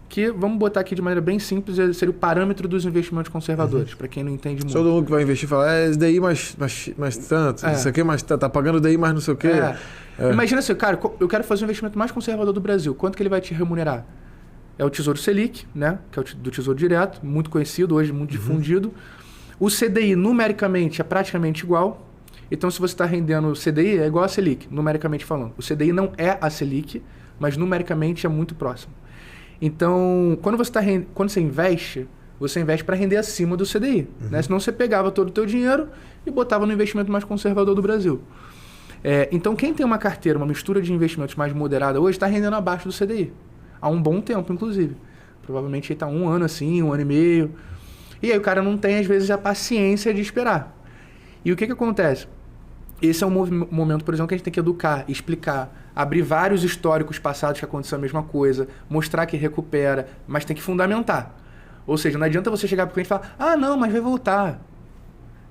Que, vamos botar aqui de maneira bem simples, seria o parâmetro dos investimentos conservadores, para quem não entende muito. Todo mundo que vai investir fala, esse DI mais tanto, isso aqui mais tá pagando DI mais não sei o quê. Imagina assim, cara, eu quero fazer o investimento mais conservador do Brasil, quanto que ele vai te remunerar? É o Tesouro Selic, né? Que é do Tesouro Direto, muito conhecido hoje, muito difundido. O CDI, numericamente, é praticamente igual. Então, se você está rendendo o CDI, é igual a Selic, numericamente falando. O CDI não é a Selic, mas numericamente é muito próximo. Então, quando você investe para render acima do CDI. Né? Senão você pegava todo o teu dinheiro e botava no investimento mais conservador do Brasil. Então, quem tem uma carteira, uma mistura de investimentos mais moderada hoje, está rendendo abaixo do CDI. Há um bom tempo, inclusive. Provavelmente está 1 ano assim, 1 ano e meio. E aí o cara não tem, às vezes, a paciência de esperar. E o que acontece? esse é um momento, por exemplo, que a gente tem que educar, explicar, abrir vários históricos passados que aconteceu a mesma coisa, mostrar que recupera, mas tem que fundamentar. Ou seja, não adianta você chegar pro cliente e falar, ah, não, mas vai voltar.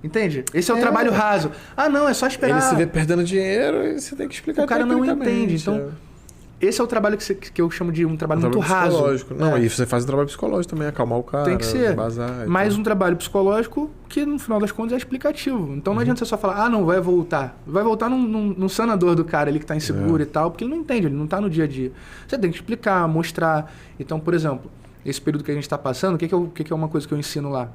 Entende? Esse é o trabalho raso. Ah, não, é só esperar. Ele se vê perdendo dinheiro e você tem que explicar. O cara não entende. Então, esse é o trabalho que eu chamo de um trabalho muito raso. Psicológico. Não, e você faz um trabalho psicológico também, acalmar o cara, tem que ser. Embasar, mais um trabalho psicológico que, no final das contas, é explicativo. Então, não adianta você só falar, ah, não, vai voltar. Vai voltar num sanador do cara ali que tá inseguro e tal, porque ele não entende, ele não tá no dia a dia. Você tem que explicar, mostrar. Então, por exemplo, esse período que a gente está passando, o que é uma coisa que eu ensino lá?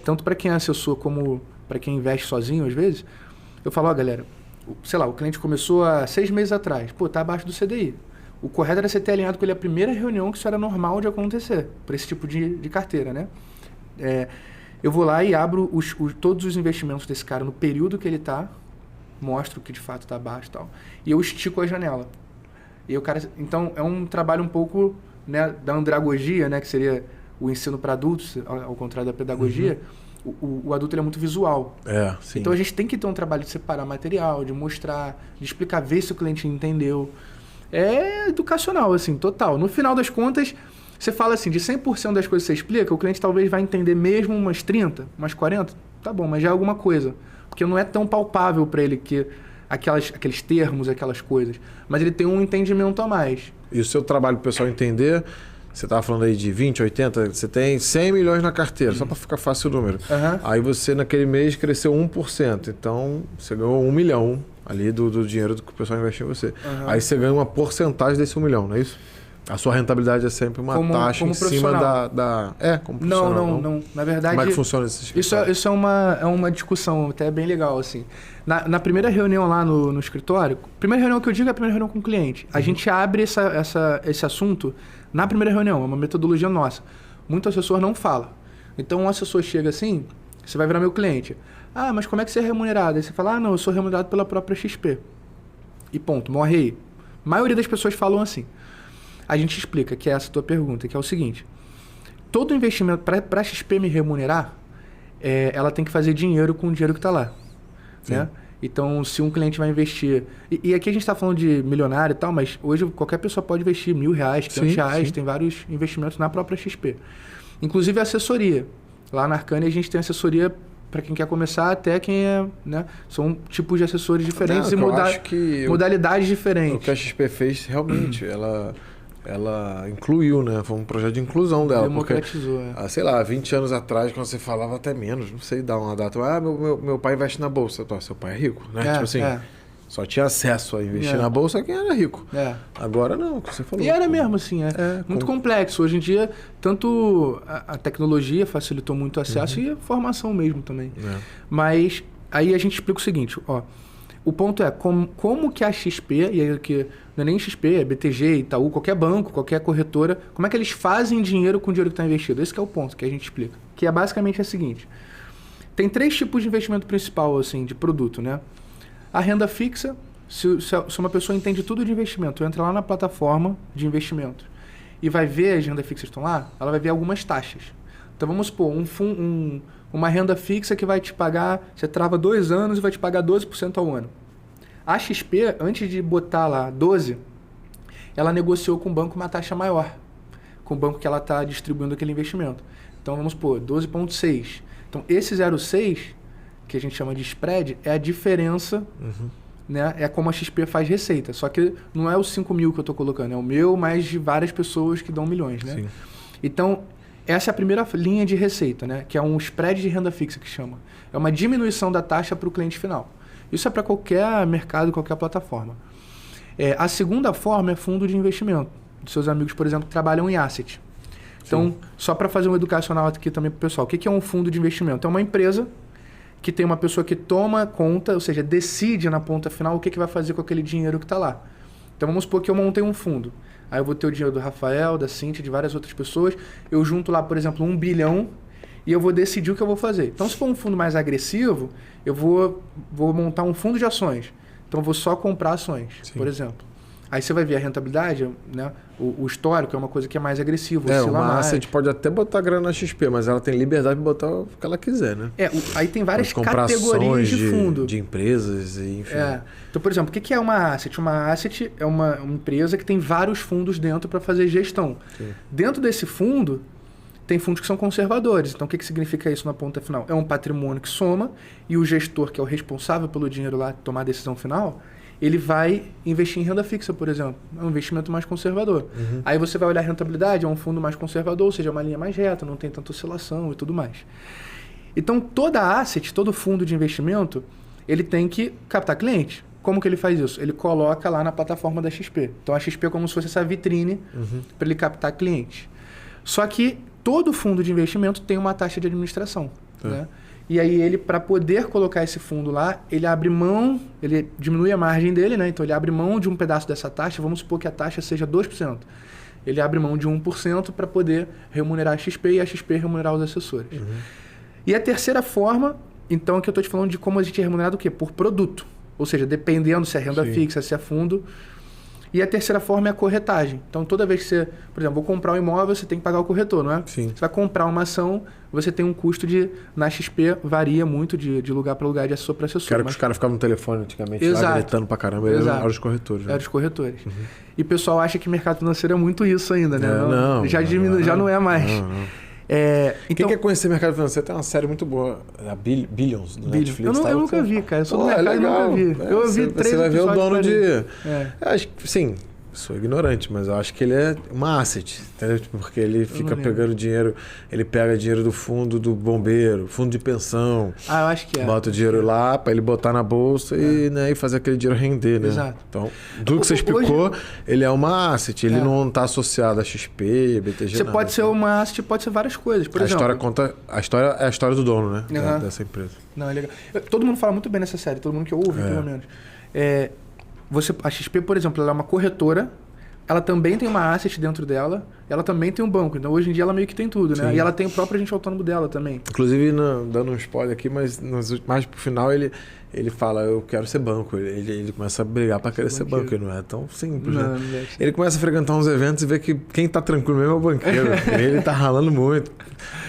Tanto para quem é assessor como para quem investe sozinho, às vezes, eu falo, ó, galera, sei lá, o cliente começou há 6 meses atrás, pô, tá abaixo do CDI. O correto era você ter alinhado com ele a primeira reunião, que isso era normal de acontecer, para esse tipo de carteira, né? Eu vou lá e abro todos os investimentos desse cara no período que ele tá, mostro que de fato tá abaixo e tal, e eu estico a janela. E o cara, então, é um trabalho um pouco, né, da andragogia, né, que seria o ensino para adultos, ao contrário da pedagogia. O adulto ele é muito visual. Sim. Então a gente tem que ter um trabalho de separar material, de mostrar, de explicar, ver se o cliente entendeu. É educacional, assim, total. No final das contas, você fala assim, de 100% das coisas que você explica, o cliente talvez vai entender mesmo umas 30, umas 40, tá bom, mas já é alguma coisa. Porque não é tão palpável para ele que aqueles termos, aquelas coisas. Mas ele tem um entendimento a mais. E o seu trabalho para o pessoal entender... Você estava falando aí de 20, 80, você tem 100 milhões na carteira, só para ficar fácil o número. Aí você, naquele mês, cresceu 1%. Então, você ganhou 1 milhão ali do dinheiro que o pessoal investiu em você. Aí você ganha uma porcentagem desse 1 milhão, não é isso? A sua rentabilidade é sempre uma taxa em cima da... como profissional. Não. Na verdade... Como é que funciona esse escritório? Isso é uma discussão até bem legal, assim. Na primeira reunião lá no escritório, primeira reunião que eu digo é a primeira reunião com o cliente. A gente abre esse assunto na primeira reunião, é uma metodologia nossa. Muito assessor não fala. Então, um assessor chega assim, você vai virar meu cliente. Ah, mas como é que você é remunerado? Aí você fala, ah, não, eu sou remunerado pela própria XP. E ponto, morre aí. A maioria das pessoas falam assim. A gente explica que é essa a tua pergunta, que é o seguinte. Todo investimento, para a XP me remunerar, ela tem que fazer dinheiro com o dinheiro que está lá. Né? Então, se um cliente vai investir... E aqui a gente está falando de milionário e tal, mas hoje qualquer pessoa pode investir R$1.000, R$500, tem vários investimentos na própria XP. Inclusive a assessoria. Lá na Arcane a gente tem assessoria para quem quer começar até quem é... Né? São tipos de assessores diferentes modalidades diferentes. O que a XP fez, realmente, ela incluiu, né? Foi um projeto de inclusão dela. Democratizou, porque, sei lá, 20 anos atrás, quando você falava até menos, não sei dar uma data. Ah, meu pai investe na bolsa. Seu pai é rico, né? Tipo assim, só tinha acesso a investir na bolsa quem era rico. Agora não, o que você falou. E era mesmo assim, muito complexo. Hoje em dia, tanto a tecnologia facilitou muito o acesso e a formação mesmo também. Mas aí a gente explica o seguinte, ó. O ponto é como que a XP, e aí que não é nem XP, é BTG, Itaú, qualquer banco, qualquer corretora, como é que eles fazem dinheiro com o dinheiro que está investido? Esse que é o ponto que a gente explica. Que é basicamente o seguinte. Tem 3 tipos de investimento principal, assim, de produto, né? A renda fixa, se uma pessoa entende tudo de investimento, entra lá na plataforma de investimento e vai ver as rendas fixas que estão lá, ela vai ver algumas taxas. Então vamos supor, uma renda fixa que vai te pagar, você trava 2 anos e vai te pagar 12% ao ano. A XP, antes de botar lá 12, ela negociou com o banco uma taxa maior, com o banco que ela está distribuindo aquele investimento. Então vamos supor, 12,6. Então esse 0,6, que a gente chama de spread, é a diferença, né? É como a XP faz receita. Só que não é os 5 mil que eu estou colocando, é o meu mais de várias pessoas que dão milhões, né? Sim. Então, essa é a primeira linha de receita, né? Que é um spread de renda fixa que chama. É uma diminuição da taxa para o cliente final. Isso é para qualquer mercado, qualquer plataforma. A segunda forma é fundo de investimento. Dos seus amigos, por exemplo, que trabalham em asset. Então, só para fazer um educacional aqui também para o pessoal. O que é um fundo de investimento? É uma empresa que tem uma pessoa que toma conta, ou seja, decide na ponta final o que vai fazer com aquele dinheiro que está lá. Então, vamos supor que eu montei um fundo. Aí eu vou ter o dinheiro do Rafael, da Cíntia, de várias outras pessoas. Eu junto lá, por exemplo, 1 bilhão e eu vou decidir o que eu vou fazer. Então, se for um fundo mais agressivo, eu vou montar um fundo de ações. Então, eu vou só comprar ações, por exemplo. Aí você vai ver a rentabilidade, né? O histórico é uma coisa que é mais agressivo. Uma asset pode até botar grana na XP, mas ela tem liberdade de botar o que ela quiser, né? Aí tem várias categorias de fundo. De empresas, enfim. Então, por exemplo, o que é uma asset? Uma asset é uma empresa que tem vários fundos dentro para fazer gestão. Sim. Dentro desse fundo, tem fundos que são conservadores. Então, o que significa isso na ponta final? É um patrimônio que soma e o gestor, que é o responsável pelo dinheiro lá, tomar a decisão final, ele vai investir em renda fixa, por exemplo. É um investimento mais conservador. Aí você vai olhar a rentabilidade, é um fundo mais conservador, ou seja, uma linha mais reta, não tem tanta oscilação e tudo mais. Então, toda asset, todo fundo de investimento, ele tem que captar cliente. Como que ele faz isso? Ele coloca lá na plataforma da XP. Então, a XP é como se fosse essa vitrine para ele captar cliente. Só que todo fundo de investimento tem uma taxa de administração, né? E aí ele, para poder colocar esse fundo lá, ele abre mão, ele diminui a margem dele, né? Então ele abre mão de um pedaço dessa taxa, vamos supor que a taxa seja 2%. Ele abre mão de 1% para poder remunerar a XP e a XP remunerar os assessores. E a terceira forma, então, é que eu estou te falando de como a gente é remunerado o quê? Por produto. Ou seja, dependendo se é renda fixa, se é fundo. E a terceira forma é a corretagem. Então, toda vez que você, por exemplo, vou comprar um imóvel, você tem que pagar o corretor, não é? Sim. Você vai comprar uma ação, você tem um custo na XP, varia muito de lugar para lugar, de assessor para assessor. Que os caras ficavam no telefone antigamente, lá, gritando pra caramba, eram os corretores. Né? Eram os corretores. E o pessoal acha que mercado financeiro é muito isso ainda, né? Já não é mais. Quem quer conhecer mercado financeiro, tem uma série muito boa, a Billions, do Netflix. Eu nunca vi, cara. Eu sou do mercado e nunca vi. Eu vi 3 Você vai ver o dono de... Acho que, sim, sou ignorante, mas eu acho que ele é uma asset, entendeu? Porque ele fica pegando dinheiro, ele pega dinheiro do fundo do bombeiro, fundo de pensão. Eu acho que é. Bota o dinheiro lá para ele botar na bolsa e fazer aquele dinheiro render, né? Exato. Então, tudo que você explicou, ele é uma asset, ele não está associado a XP, BTG, Você pode ser uma asset, pode ser várias coisas. Por exemplo, a história é a história do dono, né? Dessa empresa. Não, é legal. Todo mundo fala muito bem nessa série, todo mundo que ouve, pelo menos. A XP, por exemplo, ela é uma corretora, ela também tem uma asset dentro dela, ela também tem um banco. Então, hoje em dia, ela meio que tem tudo, né? Sim. E ela tem o próprio agente autônomo dela também. Inclusive, dando um spoiler aqui, mas mais pro final, ele fala, eu quero ser banco. Ele começa a brigar para querer ser banco, e não é tão simples, né? Ele começa a frequentar uns eventos e vê que quem tá tranquilo mesmo é o banqueiro. Ele tá ralando muito,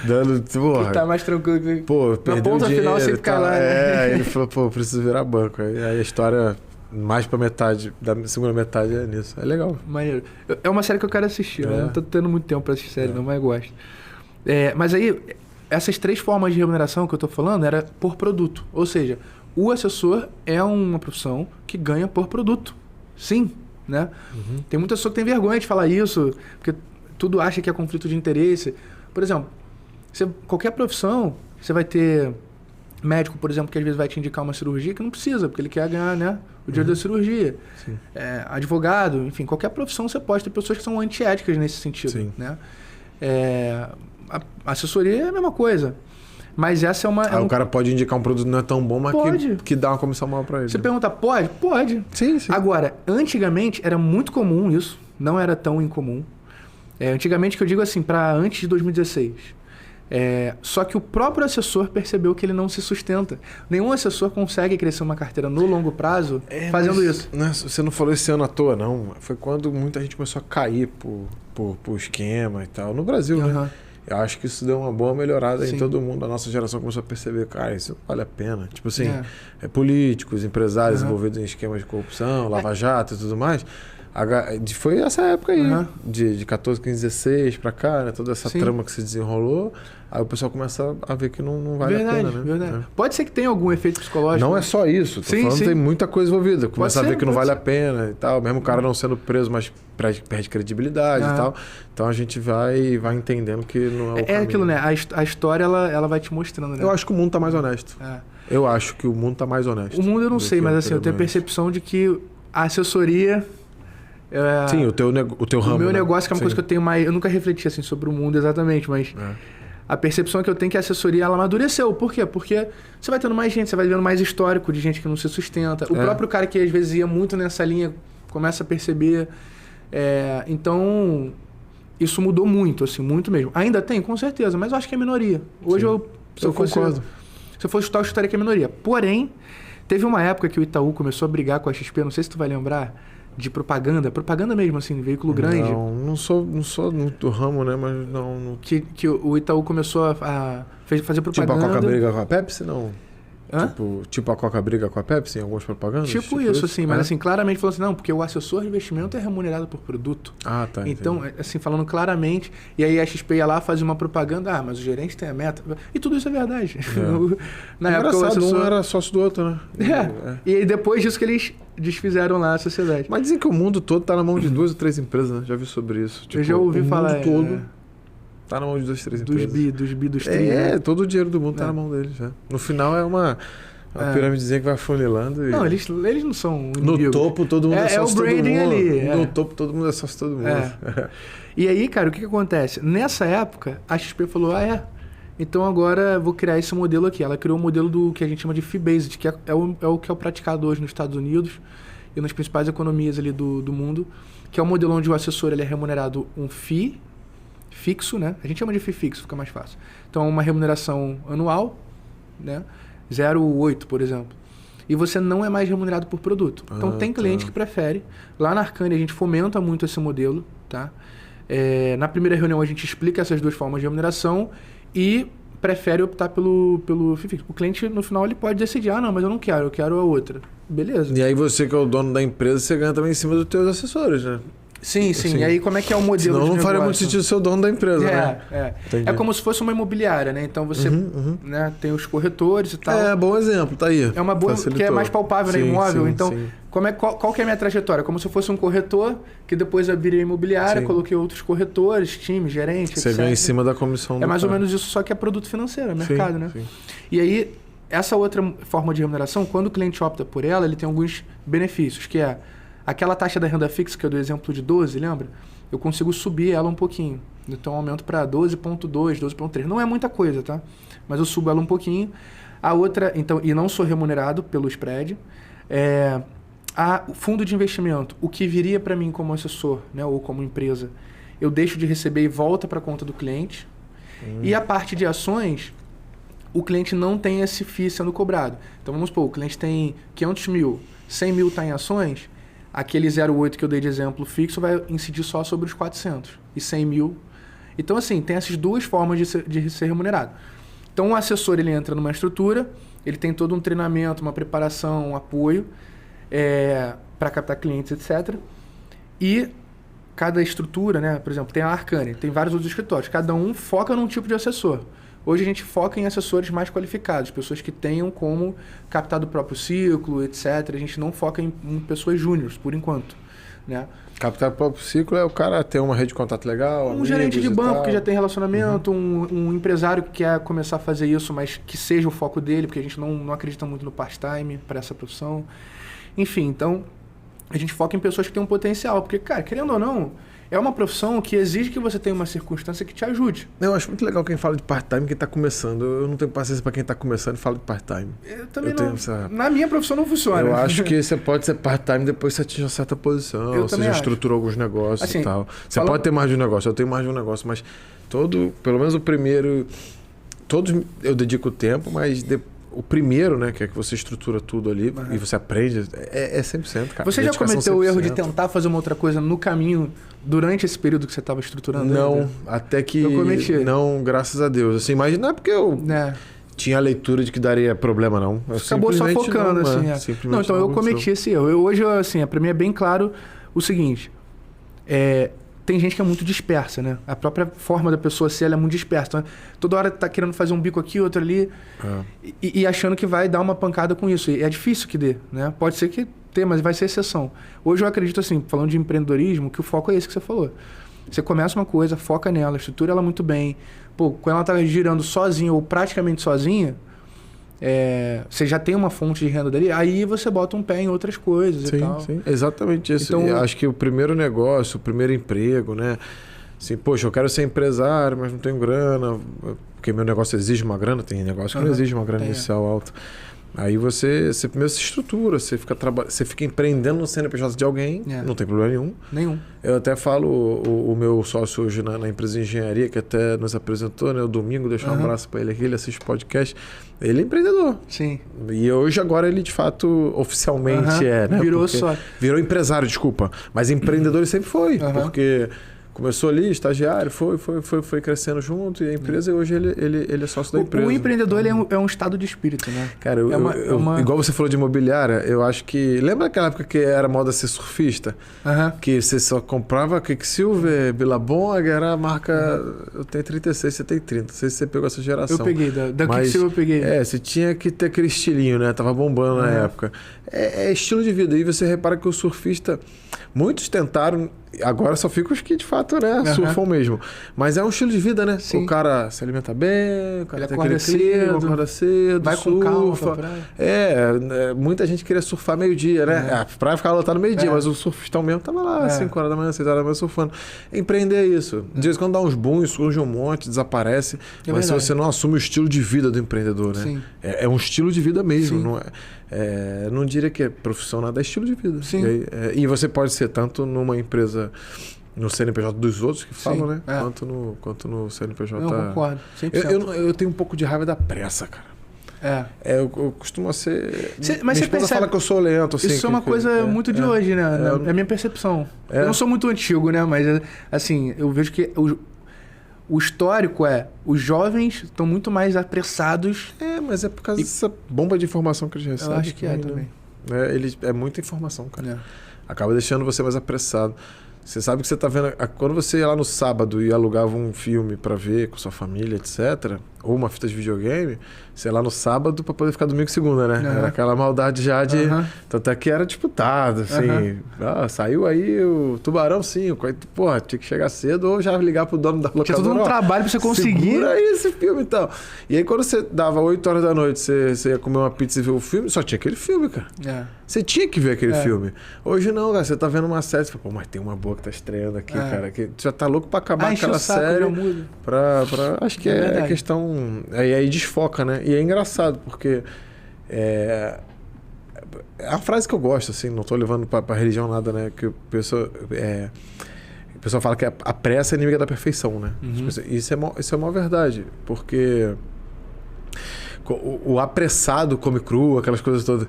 dando... Quem tá mais tranquilo que... Perdeu o dinheiro. Final, você fica lá, né? Ele falou, preciso virar banco. Aí a história... Mais pra metade, da segunda metade é nisso. É legal. Maneiro. É uma série que eu quero assistir, né? Não tô tendo muito tempo pra assistir série, não, mas eu gosto. Mas aí, essas 3 formas de remuneração que eu tô falando era por produto. Ou seja, o assessor é uma profissão que ganha por produto. Sim, né? Tem muita pessoa que tem vergonha de falar isso, porque tudo acha que é conflito de interesse. Por exemplo, qualquer profissão, você vai ter... médico, por exemplo, que às vezes vai te indicar uma cirurgia que não precisa, porque ele quer ganhar, né, o dinheiro da cirurgia. Advogado, enfim, qualquer profissão você pode ter pessoas que são antiéticas nesse sentido. Sim. Né? A assessoria é a mesma coisa. Mas essa é uma... o cara pode indicar um produto que não é tão bom, mas que dá uma comissão maior para ele. Você pergunta, pode? Pode. Sim. Agora, antigamente era muito comum isso, não era tão incomum. Antigamente, que eu digo assim, para antes de 2016... só que o próprio assessor percebeu que ele não se sustenta. Nenhum assessor consegue crescer uma carteira no longo prazo fazendo isso. Você não falou esse ano à toa, não. Foi quando muita gente começou a cair por esquema e tal. No Brasil, né? Eu acho que isso deu uma boa melhorada em todo mundo. A nossa geração começou a perceber, cara, isso não vale a pena. Tipo assim, políticos, empresários envolvidos em esquemas de corrupção, lava-jato e tudo mais. Foi essa época aí, de 14, 15, 16 pra cá, né? Toda essa trama que se desenrolou. Aí o pessoal começa a ver que não vale a pena, né? Verdade. Pode ser que tenha algum efeito psicológico. Não é só isso. Tô falando que tem muita coisa envolvida. Começa a ver que não vale a pena e tal. Mesmo o cara não sendo preso, mas perde credibilidade e tal. Então a gente vai entendendo que não é o caminho. Aquilo, né? A história, ela vai te mostrando, né? Eu acho que o mundo tá mais honesto. Eu acho que o mundo tá mais honesto. O mundo eu não sei, mas assim, eu tenho a percepção de que a assessoria... Sim, o teu ramo. O meu negócio, que é uma coisa que eu tenho mais... Eu nunca refleti assim, sobre o mundo exatamente, mas... A percepção que eu tenho é que a assessoria, ela amadureceu. Por quê? Porque você vai tendo mais gente, você vai vendo mais histórico de gente que não se sustenta. O próprio cara que às vezes ia muito nessa linha, começa a perceber. Então, isso mudou muito, assim, muito mesmo. Ainda tem, com certeza, mas eu acho que é minoria. Hoje se eu concordo. Se eu fosse chutar, eu chutaria que é minoria. Porém, teve uma época que o Itaú começou a brigar com a XP, não sei se tu vai lembrar, de propaganda mesmo, assim, veículo grande. Não sou do ramo, né? Mas não... Que o Itaú começou a fazer propaganda. Tipo a Coca briga com a Pepsi, não? Hã? Tipo a Coca briga com a Pepsi em algumas propagandas? Tipo isso, assim, mas assim, claramente falando assim, não, porque o assessor de investimento é remunerado por produto. Ah, tá. Então, entendi. assim, falando claramente, e aí a XP ia lá fazia uma propaganda, mas o gerente tem a meta. E tudo isso é verdade. Na época o assessor... um era sócio do outro, né? E aí depois disso que eles desfizeram lá a sociedade. Mas dizem que o mundo todo tá na mão de 2 ou 3 empresas, né? Já vi sobre isso. Eu já ouvi falar. O mundo todo tá na mão de 2 ou 3 empresas. Dos tri. Todo o dinheiro do mundo tá na mão deles, né? No final é uma pirâmidezinha que vai funilando. Não, eles não são inimigos. No topo todo mundo é sócio o branding todo mundo. ali. No topo todo mundo é sócio todo mundo. E aí, cara, o que acontece? Nessa época, a XP falou, então agora eu vou criar esse modelo aqui. Ela criou o modelo do que a gente chama de fee-based, que é o que é o praticado hoje nos Estados Unidos e nas principais economias ali do mundo, que é o modelo onde o assessor ele é remunerado um fee fixo, né? A gente chama de fee fixo, fica mais fácil. Então, uma remuneração anual, né? 0,8, por exemplo. E você não é mais remunerado por produto. Então, tem cliente que prefere. Lá na Arcane, a gente fomenta muito esse modelo, tá? Na primeira reunião, a gente explica essas 2 formas de remuneração e prefere optar pelo fee fixo. O cliente, no final, ele pode decidir, não, mas eu não quero, eu quero a outra. Beleza. E aí você que é o dono da empresa, você ganha também em cima dos teus assessores, né? Sim. E aí, como é que é o modelo de negócio? Não faria muito sentido ser o dono da empresa, né? É como se fosse uma imobiliária, né? Então, você né, tem os corretores e tal. Bom exemplo, tá aí. É uma boa, que é mais palpável, né? Imóvel. Então, sim. Qual que é a minha trajetória? Como se eu fosse um corretor, que depois eu virei imobiliária, coloquei outros corretores, time, gerente, Você ganha em cima da comissão do mais ou menos isso, só que é produto financeiro, é mercado, né? Sim. E aí, essa outra forma de remuneração, quando o cliente opta por ela, ele tem alguns benefícios, que é aquela taxa da renda fixa, que eu dei o exemplo de 12, lembra? Eu consigo subir ela um pouquinho. Então, eu aumento para 12,2, 12,3. Não é muita coisa, tá? Mas eu subo ela um pouquinho. A outra, então, e não sou remunerado pelo spread. O fundo de investimento, o que viria para mim como assessor, né, ou como empresa, eu deixo de receber e volta para a conta do cliente. E a parte de ações, o cliente não tem esse FII sendo cobrado. Então, vamos supor, o cliente tem 500 mil, 100 mil está em ações, aquele 0,8 que eu dei de exemplo fixo vai incidir só sobre os 400 e 100 mil. Então, assim, tem essas 2 formas de ser remunerado. Então, o assessor ele entra numa estrutura, ele tem todo um treinamento, uma preparação, um apoio para captar clientes, etc. E cada estrutura, né? Por exemplo, tem a Arcane, tem vários outros escritórios. Cada um foca num tipo de assessor. Hoje a gente foca em assessores mais qualificados, pessoas que tenham como captar do próprio ciclo, etc. A gente não foca em pessoas júniores, por enquanto, né? Captar o próprio ciclo é o cara ter uma rede de contato legal, um gerente de banco que já tem relacionamento, um empresário que quer começar a fazer isso, mas que seja o foco dele, porque a gente não acredita muito no part-time para essa profissão. Enfim, então a gente foca em pessoas que têm um potencial, porque, cara, querendo ou não, é uma profissão que exige que você tenha uma circunstância que te ajude. Eu acho muito legal quem fala de part-time, quem está começando. Eu não tenho paciência para quem está começando e fala de part-time. Eu também não. Na minha profissão não funciona. Eu acho que você pode ser part-time depois você atinge uma certa posição. Você já estruturou alguns negócios assim, e tal. Você pode ter mais de um negócio. Eu tenho mais de um negócio, mas pelo menos o primeiro... Todos eu dedico tempo, mas... O primeiro, né, que é que você estrutura tudo ali e você aprende, é 100%, cara. Você já cometeu o erro de tentar fazer uma outra coisa no caminho durante esse período que você estava estruturando? Não, até que... Eu cometi. Não, graças a Deus. Assim, mas não é porque eu tinha a leitura de que daria problema, não. Eu acabou só focando, assim. Não, então eu cometi esse erro. Hoje, assim, para mim é bem claro o seguinte, tem gente que é muito dispersa, né? A própria forma da pessoa ser, ela é muito dispersa. Então, toda hora tá querendo fazer um bico aqui, outro ali, e achando que vai dar uma pancada com isso. E é difícil que dê, né? Pode ser que dê, mas vai ser exceção. Hoje eu acredito, assim, falando de empreendedorismo, que o foco é esse que você falou. Você começa uma coisa, foca nela, estrutura ela muito bem. Pô, quando ela tá girando sozinha ou praticamente sozinha, você já tem uma fonte de renda dali, aí você bota um pé em outras coisas e tal. Sim, exatamente isso. Então, acho que o primeiro negócio, o primeiro emprego, né? Assim, poxa, eu quero ser empresário, mas não tenho grana, porque meu negócio exige uma grana, tem negócio que não exige uma grana inicial alta. Aí você primeiro se estrutura, você fica empreendendo no CNPJ de alguém, não tem problema nenhum. Nenhum. Eu até falo, o meu sócio hoje na empresa de engenharia, que até nos apresentou, né? O Domingo, deixar um abraço para ele aqui, ele assiste podcast. Ele é empreendedor. Sim. E hoje, agora, ele de fato, oficialmente né? Virou empresário, desculpa. Mas empreendedor ele sempre foi, porque... Começou ali, estagiário, foi crescendo junto, e a empresa, hoje ele é sócio da empresa. O empreendedor ele é um estado de espírito, né? Cara, igual você falou de imobiliária, eu acho que... Lembra aquela época que era moda ser surfista? Que você só comprava Quicksilver, Billabong, era a marca... Eu tenho 36, você tem 30. Não sei se você pegou essa geração. Eu peguei, da Quicksilver eu peguei. Você tinha que ter aquele estilinho, né? Tava bombando na época. É estilo de vida. E você repara que o surfista... Muitos tentaram, agora só ficam os que de fato, né, surfam mesmo. Mas é um estilo de vida, né? Sim. O cara se alimenta bem, o cara tem aquele cedo, acorda cedo, vai surfa. Com calma pra praia. Muita gente queria surfar meio-dia, né? A praia ficava lotada meio-dia, mas o surfistão mesmo tava lá, 5 horas da manhã, 6 horas da manhã surfando. Empreender é isso. De vez em quando dá uns booms, surge um monte, desaparece. Mas se você não assume o estilo de vida do empreendedor, né? Sim. É um estilo de vida mesmo, Sim. não é? Não diria que é profissão, nada, é estilo de vida. Sim. E você pode ser tanto numa empresa, no CNPJ dos outros que falam, né? Quanto no CNPJ. Eu concordo, 100%. Eu tenho um pouco de raiva da pressa, cara. Eu costumo ser... Mas minha esposa fala que eu sou lento. Assim, isso é uma coisa muito de hoje, né? É a minha percepção. Eu não sou muito antigo, né? Mas, assim, eu vejo que... O histórico os jovens estão muito mais apressados. Mas é por causa dessa bomba de informação que eles recebem. Eu acho que também. É muita informação, cara. Acaba deixando você mais apressado. Você sabe que você tá vendo... Quando você ia lá no sábado e alugava um filme pra ver com sua família, etc., ou uma fita de videogame, você ia lá no sábado pra poder ficar domingo e segunda, né? Era aquela maldade já de... Tanto é que era disputado, assim. Saiu aí o Tubarão 5. Aí, porra, tinha que chegar cedo ou já ligar pro dono da locadora. Tinha todo um trabalho pra você conseguir. Segura aí esse filme e tal. E aí quando você dava 8 horas da noite, você ia comer uma pizza e ver o filme, só tinha aquele filme, cara. Você tinha que ver aquele filme. Hoje não, cara. Você tá vendo uma série, você fala, pô, mas tem uma boa que tá estreando aqui, cara. Que já tá louco pra acabar aquela série. Acho que é questão... Aí desfoca, né? E é engraçado, porque... É uma frase que eu gosto, assim, não tô levando pra religião nada, né? Que o pessoal fala que a pressa é inimiga da perfeição, né? Isso é uma verdade, porque... O apressado come cru, aquelas coisas todas.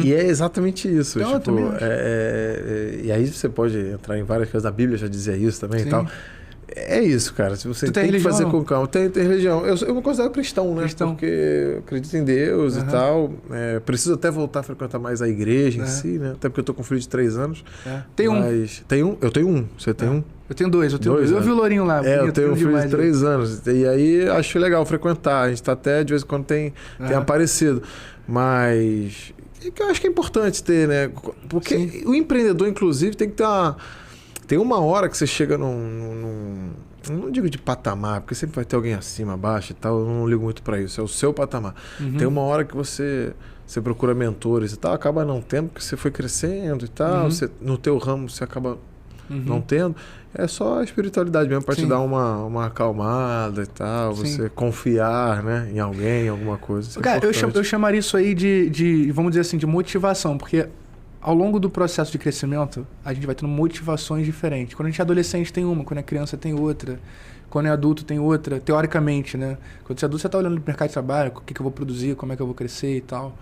E é exatamente isso. E aí você pode entrar em várias coisas. A Bíblia já dizia isso também. Sim. E tal. É isso, cara. Se você tem que fazer com calma. Tem religião. Eu me considero cristão, né? Porque eu acredito em Deus e tal. Preciso até voltar a frequentar mais a igreja em si, né? Até porque eu tô com um filho de 3 anos. Tem um. Eu tenho um. Você tem um? Eu tenho 2. Eu vi o Lourinho lá. Eu tenho um filho de 3 anos. E aí acho legal frequentar. A gente tá até, de vez em quando, tem aparecido. Mas... eu acho que é importante ter, né? Porque o empreendedor, inclusive, tem que ter Tem uma hora que você chega num não digo de patamar, porque sempre vai ter alguém acima, abaixo e tal, eu não ligo muito para isso, é o seu patamar. Tem uma hora que você procura mentores e tal, acaba não tendo, porque você foi crescendo e tal, no teu ramo você acaba não tendo. É só a espiritualidade mesmo para te dar uma acalmada e tal, você confiar, né, em alguém, em alguma coisa. Cara, eu chamaria isso aí de, vamos dizer assim, de motivação, porque... Ao longo do processo de crescimento, a gente vai tendo motivações diferentes. Quando a gente é adolescente tem uma, quando é criança tem outra, quando é adulto tem outra, teoricamente, né? Quando você é adulto você está olhando no mercado de trabalho, o que eu vou produzir, como é que eu vou crescer e tal.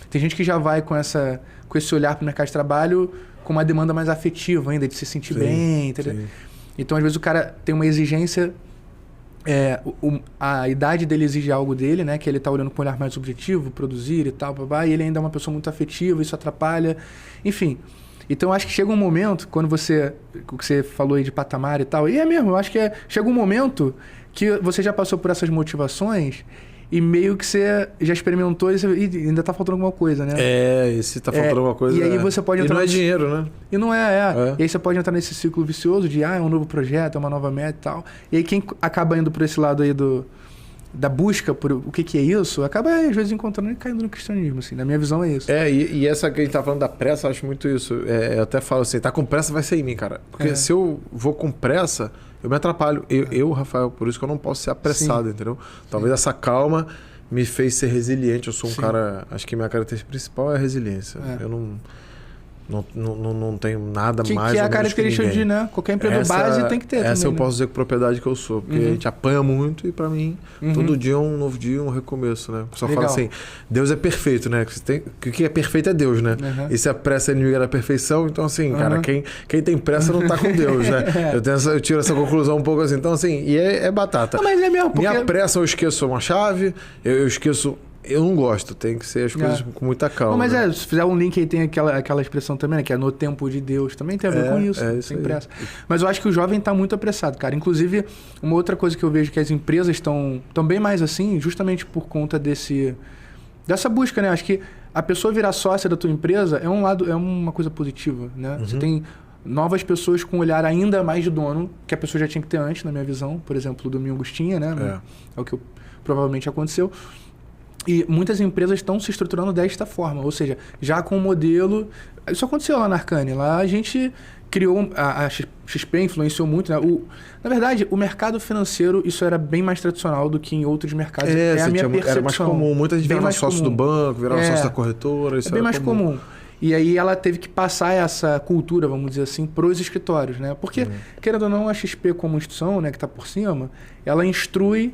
Tem gente que já vai com esse olhar para o mercado de trabalho com uma demanda mais afetiva ainda, de se sentir bem, entendeu? Então, às vezes, o cara tem uma exigência... a idade dele exige algo dele, né? Que ele tá olhando com um olhar mais objetivo, produzir e tal, e ele ainda é uma pessoa muito afetiva, isso atrapalha. Enfim, então acho que chega um momento, quando o que você falou aí de patamar e tal, e é mesmo, eu acho que chega um momento que você já passou por essas motivações e meio que você já experimentou e ainda tá faltando alguma coisa, né? E se tá faltando alguma coisa... E aí você pode entrar... E não é dinheiro, né? E não é. E aí você pode entrar nesse ciclo vicioso de, é um novo projeto, é uma nova meta e tal. E aí quem acaba indo por esse lado aí da busca por o que é isso, acaba às vezes encontrando e caindo no cristianismo, assim. Na minha visão é isso. E essa que a gente tá falando da pressa, eu acho muito isso. Eu até falo assim, tá com pressa vai ser em mim, cara. Porque se eu vou com pressa... Eu me atrapalho. Eu, Rafael, por isso que eu não posso ser apressado, entendeu? Talvez essa calma me fez ser resiliente. Eu sou um cara... Acho que minha característica principal é a resiliência. Eu não tenho nada mais. Que é a característica de, né? Qualquer empresa base tem que ter. Essa também, eu posso dizer com propriedade que eu sou. Porque a gente apanha muito e pra mim, todo dia é um novo dia, um recomeço, né? O pessoal fala assim, Deus é perfeito, né? O que é perfeito é Deus, né? E se a pressa é inimiga da perfeição, então assim, cara, quem tem pressa não tá com Deus, né? Eu tiro essa conclusão um pouco assim. Então assim, e é batata. Não, mas é mesmo, porque... Minha pressa eu esqueço uma chave, eu esqueço... Eu não gosto, tem que ser as coisas com muita calma. Não, mas se fizer um link aí, tem aquela expressão também, né? Que é no tempo de Deus. Também tem a ver com isso, sem pressa. Mas eu acho que o jovem tá muito apressado, cara. Inclusive, uma outra coisa que eu vejo que as empresas estão bem mais assim, justamente por conta dessa busca, né? Acho que a pessoa virar sócia da tua empresa é uma coisa positiva, né? Você tem novas pessoas com um olhar ainda mais de dono, que a pessoa já tinha que ter antes, na minha visão. Por exemplo, o Domingo Agostinha, né? É o que provavelmente aconteceu. E muitas empresas estão se estruturando desta forma, ou seja, já com o modelo... Isso aconteceu lá na Arcane. Lá a gente criou... A XP influenciou muito, né? Na verdade, o mercado financeiro, isso era bem mais tradicional do que em outros mercados. A minha percepção. Era mais comum. Muita gente virava sócio do banco, virava sócio da corretora. Isso é bem mais comum. E aí ela teve que passar essa cultura, vamos dizer assim, para os escritórios, né? Porque, querendo ou não, a XP como instituição, né, que está por cima, ela instrui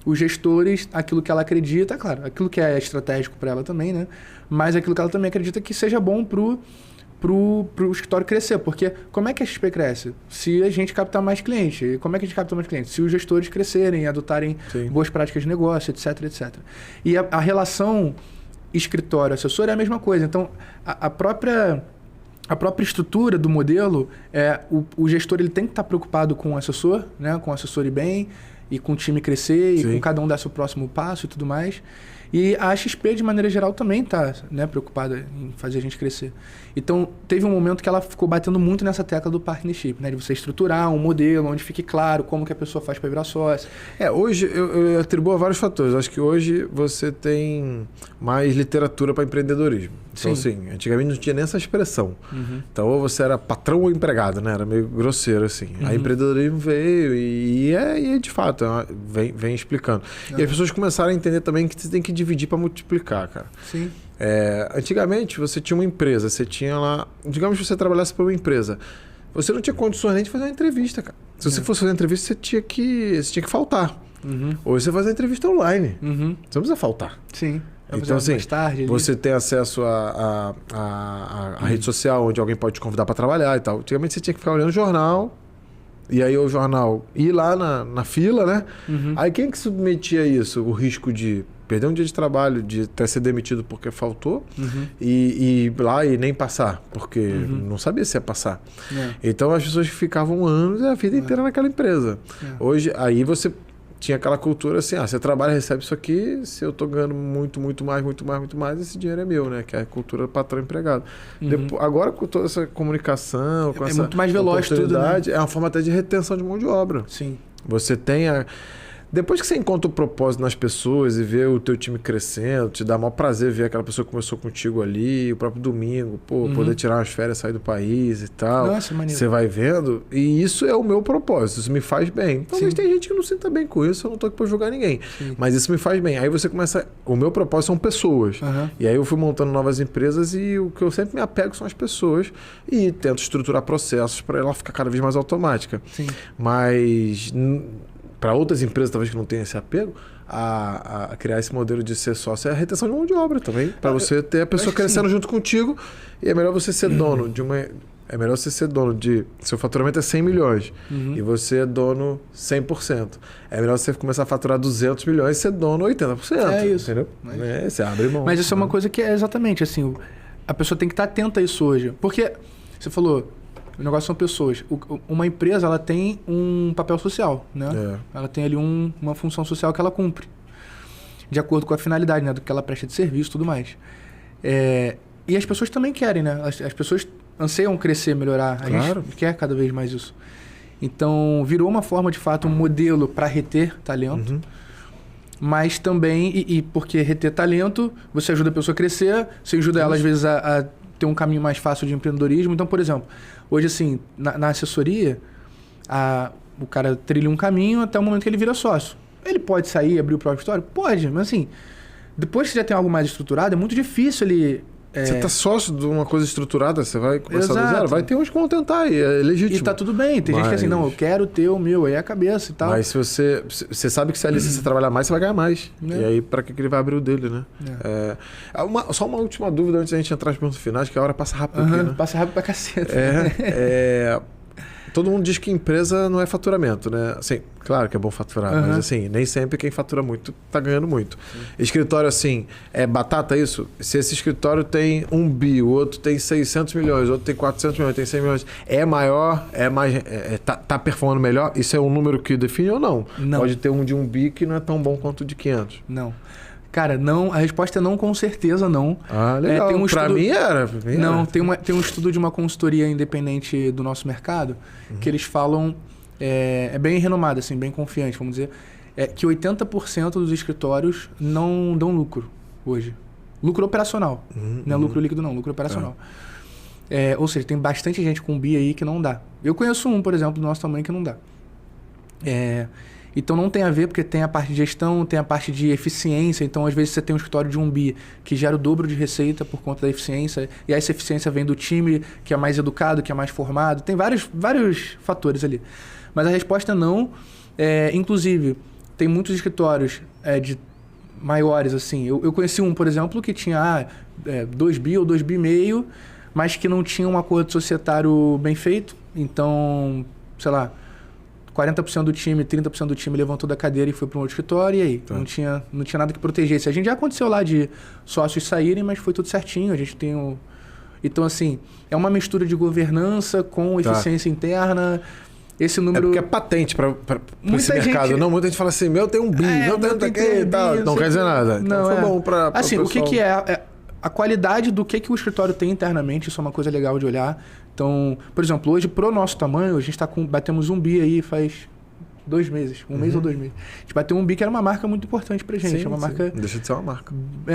os gestores, aquilo que ela acredita, claro, aquilo que é estratégico para ela também, né? Mas aquilo que ela também acredita que seja bom pro escritório crescer. Porque como é que a XP cresce? Se a gente captar mais cliente. E como é que a gente capta mais cliente? Se os gestores crescerem, adotarem boas práticas de negócio, etc, etc. E a relação escritório-assessor é a mesma coisa. Então, a própria estrutura do modelo, o gestor ele tem que estar preocupado com o assessor, né? Com o assessor ir bem, e com o time crescer, e com cada um dar seu próximo passo e tudo mais. E a XP, de maneira geral, também está, né, preocupada em fazer a gente crescer. Então, teve um momento que ela ficou batendo muito nessa tecla do partnership, né? De você estruturar um modelo onde fique claro como que a pessoa faz para virar sócio. Hoje eu atribuo a vários fatores. Acho que hoje você tem mais literatura para empreendedorismo. Então, assim, antigamente não tinha nem essa expressão. Então, ou você era patrão ou empregado, né? Era meio grosseiro, assim. Aí empreendedorismo veio e de fato, vem explicando. E as pessoas começaram a entender também que você tem que dividir para multiplicar, cara. Sim. Antigamente, você tinha uma empresa, você tinha lá... Digamos que você trabalhasse para uma empresa. Você não tinha condições nem de fazer uma entrevista, cara. Se você fosse fazer uma entrevista, você tinha que faltar. Ou você faz a entrevista online. Você não precisa faltar. Sim. Então, assim, você tem acesso à rede social, onde alguém pode te convidar para trabalhar e tal. Antigamente, você tinha que ficar olhando o jornal, e aí o jornal ir lá na fila, né? Aí quem que submetia isso? O risco de perder um dia de trabalho, de até ser demitido porque faltou, e ir lá e nem passar, porque não sabia se ia passar. Então, as pessoas ficavam anos e a vida inteira naquela empresa. Hoje, aí você... Tinha aquela cultura assim, você trabalha, recebe isso aqui, se eu tô ganhando muito mais, esse dinheiro é meu, né? Que é a cultura patrão-empregado. Agora, com toda essa comunicação, com essa muito mais veloz tudo, né? É uma forma até de retenção de mão de obra. Sim. Você tem Depois que você encontra o propósito nas pessoas e vê o teu time crescendo, te dá o maior prazer ver aquela pessoa que começou contigo ali, o próprio domingo, poder tirar umas férias, sair do país e tal. Nossa, maneiro. Você vai vendo, e isso é o meu propósito, isso me faz bem. Talvez tem gente que não se sinta bem com isso, eu não tô aqui pra julgar ninguém. Mas isso me faz bem. Aí você começa... O meu propósito são pessoas. E aí eu fui montando novas empresas e o que eu sempre me apego são as pessoas e tento estruturar processos para ela ficar cada vez mais automática. Mas... Para outras empresas, talvez, que não tenham esse apego, a criar esse modelo de ser sócio é a retenção de mão de obra também. Para você ter a pessoa crescendo junto contigo. E é melhor você ser dono de uma... É melhor você ser dono de... Seu faturamento é 100 milhões. E você é dono 100%. É melhor você começar a faturar 200 milhões e ser dono 80%. É isso. Entendeu? Você abre mão. Mas isso é uma coisa que é exatamente assim... A pessoa tem que estar atenta a isso hoje. Porque você falou... O negócio são pessoas. Uma empresa, ela tem um papel social, né? Ela tem ali uma função social que ela cumpre. De acordo com a finalidade, né? Do que ela presta de serviço e tudo mais. E as pessoas também querem, né? As pessoas anseiam crescer, melhorar. A gente quer cada vez mais isso. Então, virou uma forma, de fato, um modelo para reter talento. Mas também, e porque reter talento, você ajuda a pessoa a crescer, você ajuda ela, às vezes, a ter um caminho mais fácil de empreendedorismo. Então, por exemplo, hoje, assim, na assessoria, o cara trilha um caminho até o momento que ele vira sócio. Ele pode sair, abrir o próprio escritório? Pode, mas assim, Depois que já tem algo mais estruturado, é muito difícil ele... Você tá sócio de uma coisa estruturada, você vai começar do Exato. zero. Vai ter uns que vão tentar, e é legítimo. E tá tudo bem. Tem gente que é assim, não, eu quero ter o meu, aí é a cabeça e tal. Mas se você sabe que se ali se você trabalhar mais, você vai ganhar mais. E aí, pra que ele vai abrir o dele, né? Só uma última dúvida antes da gente entrar nas perguntas finais, que a hora passa rápido aqui, né? Passa rápido pra caceta. Todo mundo diz que empresa não é faturamento, né? Assim, claro que é bom faturar, mas assim, nem sempre quem fatura muito tá ganhando muito. Escritório, assim, é batata isso? Se esse escritório tem 1 bi, o outro tem 600 milhões, o outro tem 400 milhões, tem 100 milhões, é maior, é mais, tá performando melhor? Isso é um número que define ou não? Não. Pode ter um de 1 bi que não é tão bom quanto o de 500. Não. Cara, não, a resposta é não, com certeza não. Ah, legal. Tem um pra mim era. Não, tem um estudo de uma consultoria independente do nosso mercado, que eles falam, é bem renomado, assim, bem confiante, vamos dizer, que 80% dos escritórios não dão lucro hoje. Lucro operacional. Não é lucro líquido não, lucro operacional. Ou seja, tem bastante gente com BI aí que não dá. Eu conheço um, por exemplo, do nosso tamanho que não dá. Então não tem a ver, porque tem a parte de gestão, tem a parte de eficiência. Então, às vezes, você tem um escritório de 1 bi que gera o dobro de receita por conta da eficiência. E essa eficiência vem do time que é mais educado, que é mais formado. Tem vários fatores ali. Mas a resposta é não. Inclusive, tem muitos escritórios de maiores, assim. Eu conheci um, por exemplo, que tinha 2 bi ou 2 bi e meio, mas que não tinha um acordo societário bem feito. Então, sei lá, 40% do time, 30% do time levantou da cadeira e foi para um outro escritório, e aí? Não tinha nada que protegesse. A gente já aconteceu lá de sócios saírem, mas foi tudo certinho. A gente tem Então, assim, é uma mistura de governança com eficiência interna. Esse número... porque é patente para esse mercado. Não, muita gente fala assim, meu tem 1 bi, meu tem aqui e tal. Não quer dizer nada. Então foi bom para assim, o que é a qualidade do que o escritório tem internamente, isso é uma coisa legal de olhar. Então, por exemplo, hoje, pro nosso tamanho, a gente batemos 1 bi aí faz 2 meses, um mês ou 2 meses. A gente bateu 1 bi, que era uma marca muito importante pra gente. É uma marca... Não deixa de ser uma marca.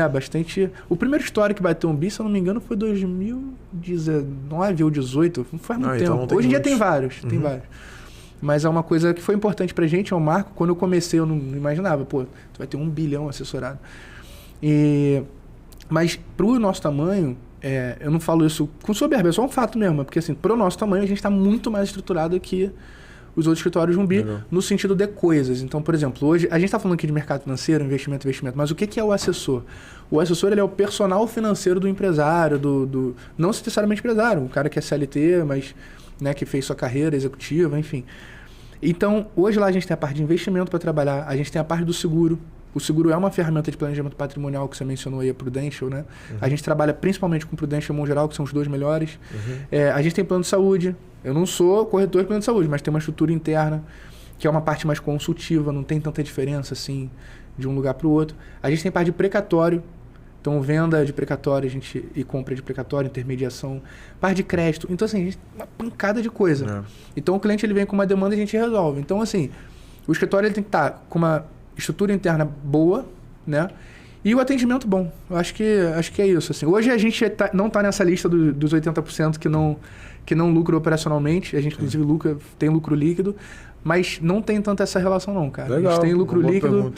Bastante... O primeiro histórico que bateu 1 bi, se eu não me engano, foi 2019 ou 2018. Não faz muito tempo. Hoje em dia tem vários, Mas é uma coisa que foi importante pra gente, é um marco. Quando eu comecei, eu não imaginava. Pô, tu vai ter 1 bilhão assessorado. Mas pro nosso tamanho... eu não falo isso com soberba, é só um fato mesmo. Porque assim, pro nosso tamanho, a gente está muito mais estruturado que os outros escritórios de 1 bi, no sentido de coisas. Então, por exemplo, hoje, a gente está falando aqui de mercado financeiro, investimento, mas o que é o assessor? O assessor, ele é o personal financeiro do empresário, não necessariamente empresário, um cara que é CLT, mas que fez sua carreira executiva, enfim. Então, hoje lá a gente tem a parte de investimento para trabalhar, a gente tem a parte do seguro. O seguro é uma ferramenta de planejamento patrimonial que você mencionou aí, a Prudential, né? A gente trabalha principalmente com Prudential e Mongeral, que são os dois melhores. A gente tem plano de saúde. Eu não sou corretor de plano de saúde, mas tem uma estrutura interna, que é uma parte mais consultiva, não tem tanta diferença assim de um lugar para o outro. A gente tem parte de precatório, então venda de precatório e compra de precatório, intermediação, parte de crédito. Então, assim, a gente tem uma pancada de coisa. Então, o cliente ele vem com uma demanda e a gente resolve. Então, assim, o escritório ele tem que estar com uma estrutura interna boa, né? E o atendimento bom. Eu acho que é isso. Assim. Hoje a gente não está nessa lista dos 80% que não lucram operacionalmente. A gente, inclusive, tem lucro líquido, mas não tem tanta essa relação não, cara. Legal, a gente tem lucro líquido,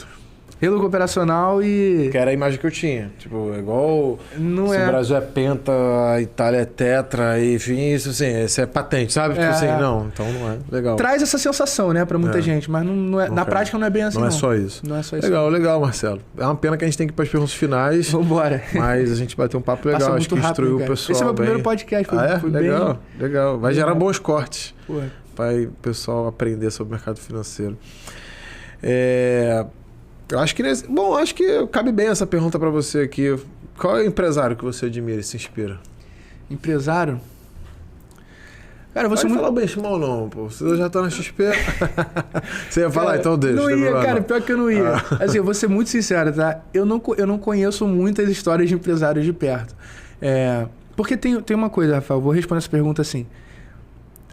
lucro operacional e... Que era a imagem que eu tinha. Tipo, igual não se o Brasil é penta, a Itália é tetra, enfim, isso assim, isso é patente, sabe? Tipo assim, não, então não é. Legal. Traz essa sensação, né, pra muita gente, mas não é, na prática não é bem assim, não. Não é só isso. Não é só isso. Legal, Marcelo. É uma pena que a gente tem que ir para as perguntas finais. Vambora. Mas a gente bateu um papo legal, acho que instruiu o pessoal. Esse é o meu primeiro podcast, foi legal, bem... legal. Vai gerar bons cortes. Porra. Para o pessoal aprender sobre o mercado financeiro. Eu acho que acho que cabe bem essa pergunta para você aqui. Qual é o empresário que você admira e se inspira? Empresário? Cara, você não falar bem mal não, pô. Você já tá na XP. Você ia falar, então deixa. Não ia, cara, pior que eu não ia. Assim, eu vou ser muito sincero, tá? Eu não conheço muitas histórias de empresários de perto. Porque tem uma coisa, Rafael, vou responder essa pergunta assim.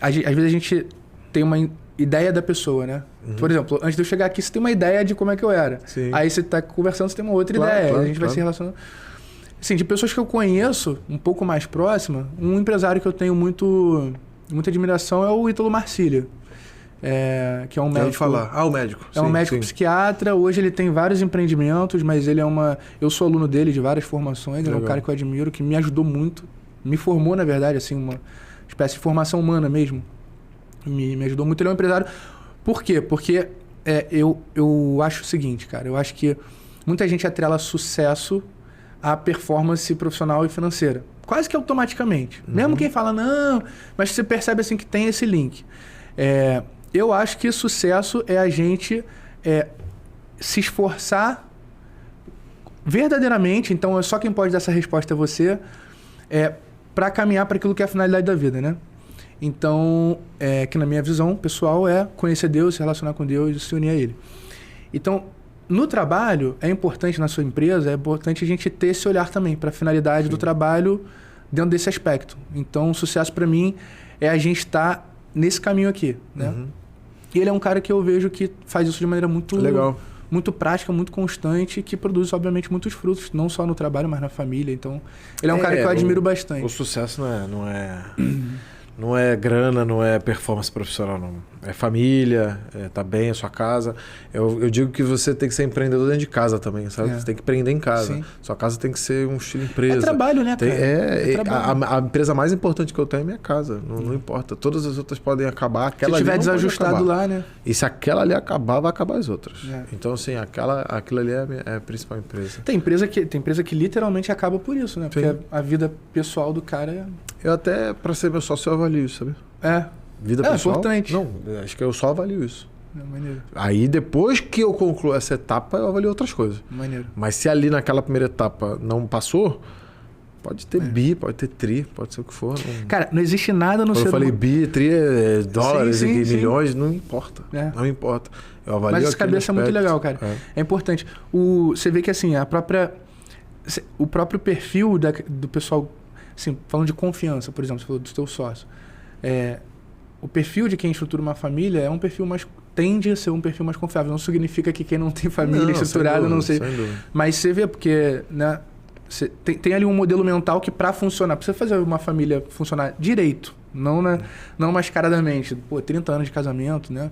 Às vezes a gente tem uma ideia da pessoa, né? Por exemplo, antes de eu chegar aqui, você tem uma ideia de como é que eu era. Sim. Aí você tá conversando, você tem uma outra ideia. A gente vai se relacionando. Assim, de pessoas que eu conheço, um pouco mais próxima, um empresário que eu tenho muita admiração é o Ítalo Marcílio. que é um médico... falar. O médico. É um médico psiquiatra. Hoje ele tem vários empreendimentos, mas ele é eu sou aluno dele de várias formações. Ele é um cara que eu admiro, que me ajudou muito. Me formou, na verdade, assim, uma espécie de formação humana mesmo. Me ajudou muito. Ele é um empresário. Por quê? Porque eu acho o seguinte, cara. Eu acho que muita gente atrela sucesso à performance profissional e financeira. Quase que automaticamente. Mesmo quem fala, não... Mas você percebe, assim, que tem esse link. Eu acho que sucesso é a gente se esforçar verdadeiramente, então só quem pode dar essa resposta é você, para caminhar para aquilo que é a finalidade da vida, né? Então, que na minha visão pessoal é conhecer Deus, se relacionar com Deus e se unir a Ele. Então, no trabalho, é importante na sua empresa, é importante a gente ter esse olhar também para a finalidade do trabalho dentro desse aspecto. Então, o sucesso para mim é a gente estar nesse caminho aqui, né? E ele é um cara que eu vejo que faz isso de maneira muito legal, muito prática, muito constante, que produz, obviamente, muitos frutos, não só no trabalho, mas na família. Então, ele é um cara que eu admiro bastante. O sucesso não é grana, não é performance profissional, não. É família, tá bem, a sua casa. Eu digo que você tem que ser empreendedor dentro de casa também, sabe? Você tem que empreender em casa. Sim. Sua casa tem que ser um estilo empresa. É trabalho, né, cara? A empresa mais importante que eu tenho é minha casa. Não importa. Todas as outras podem acabar. Aquela se tiver desajustado lá, né? E se aquela ali acabar, vai acabar as outras. Então, assim, aquilo ali é a principal empresa. Tem empresa que literalmente acaba por isso, né? Porque a vida pessoal do cara Eu até, para ser meu sócio, eu avalio isso, sabe? Vida pessoal? É importante. Não, acho que eu só avalio isso. Maneiro. Aí, depois que eu concluo essa etapa, eu avalio outras coisas. Maneiro. Mas se ali naquela primeira etapa não passou, pode ter bi, pode ter tri, pode ser o que for. Não... Cara, não existe nada no ser humano. Eu falei bi, tri é dólares e milhões, não importa. Não importa. Eu avalio. Mas essa cabeça é muito legal, cara. É importante. Você vê que, assim, o próprio perfil do pessoal, assim, falando de confiança, por exemplo, você falou do teu sócio. O perfil de quem estrutura uma família é um perfil tende a ser um perfil mais confiável. Não significa que quem não tem família estruturada não seja. Mas você vê, porque, né, tem ali um modelo mental que, para funcionar, pra você fazer uma família funcionar direito, não mascaradamente, 30 anos de casamento, né?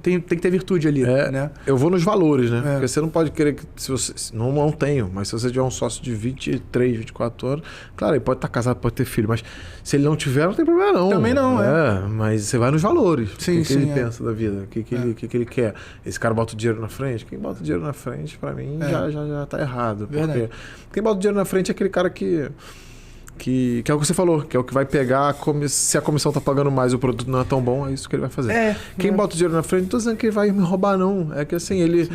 Tem que ter virtude ali, né? Eu vou nos valores, né? Porque você não pode querer que... Se você, não tenho, mas se você tiver um sócio de 23, 24 anos, claro, ele pode estar casado, pode ter filho, mas se ele não tiver, não tem problema não. Também não, Mas você vai nos valores. Sim, o que ele pensa da vida, o que ele quer. Esse cara bota o dinheiro na frente? Quem bota o dinheiro na frente, pra mim, já tá errado. Verdade. Porque quem bota o dinheiro na frente é aquele cara que é o que você falou, que é o que vai pegar, se a comissão tá pagando mais e o produto não é tão bom, é isso que ele vai fazer. Quem bota o dinheiro na frente, não tô dizendo que ele vai me roubar, não. É que assim, ele,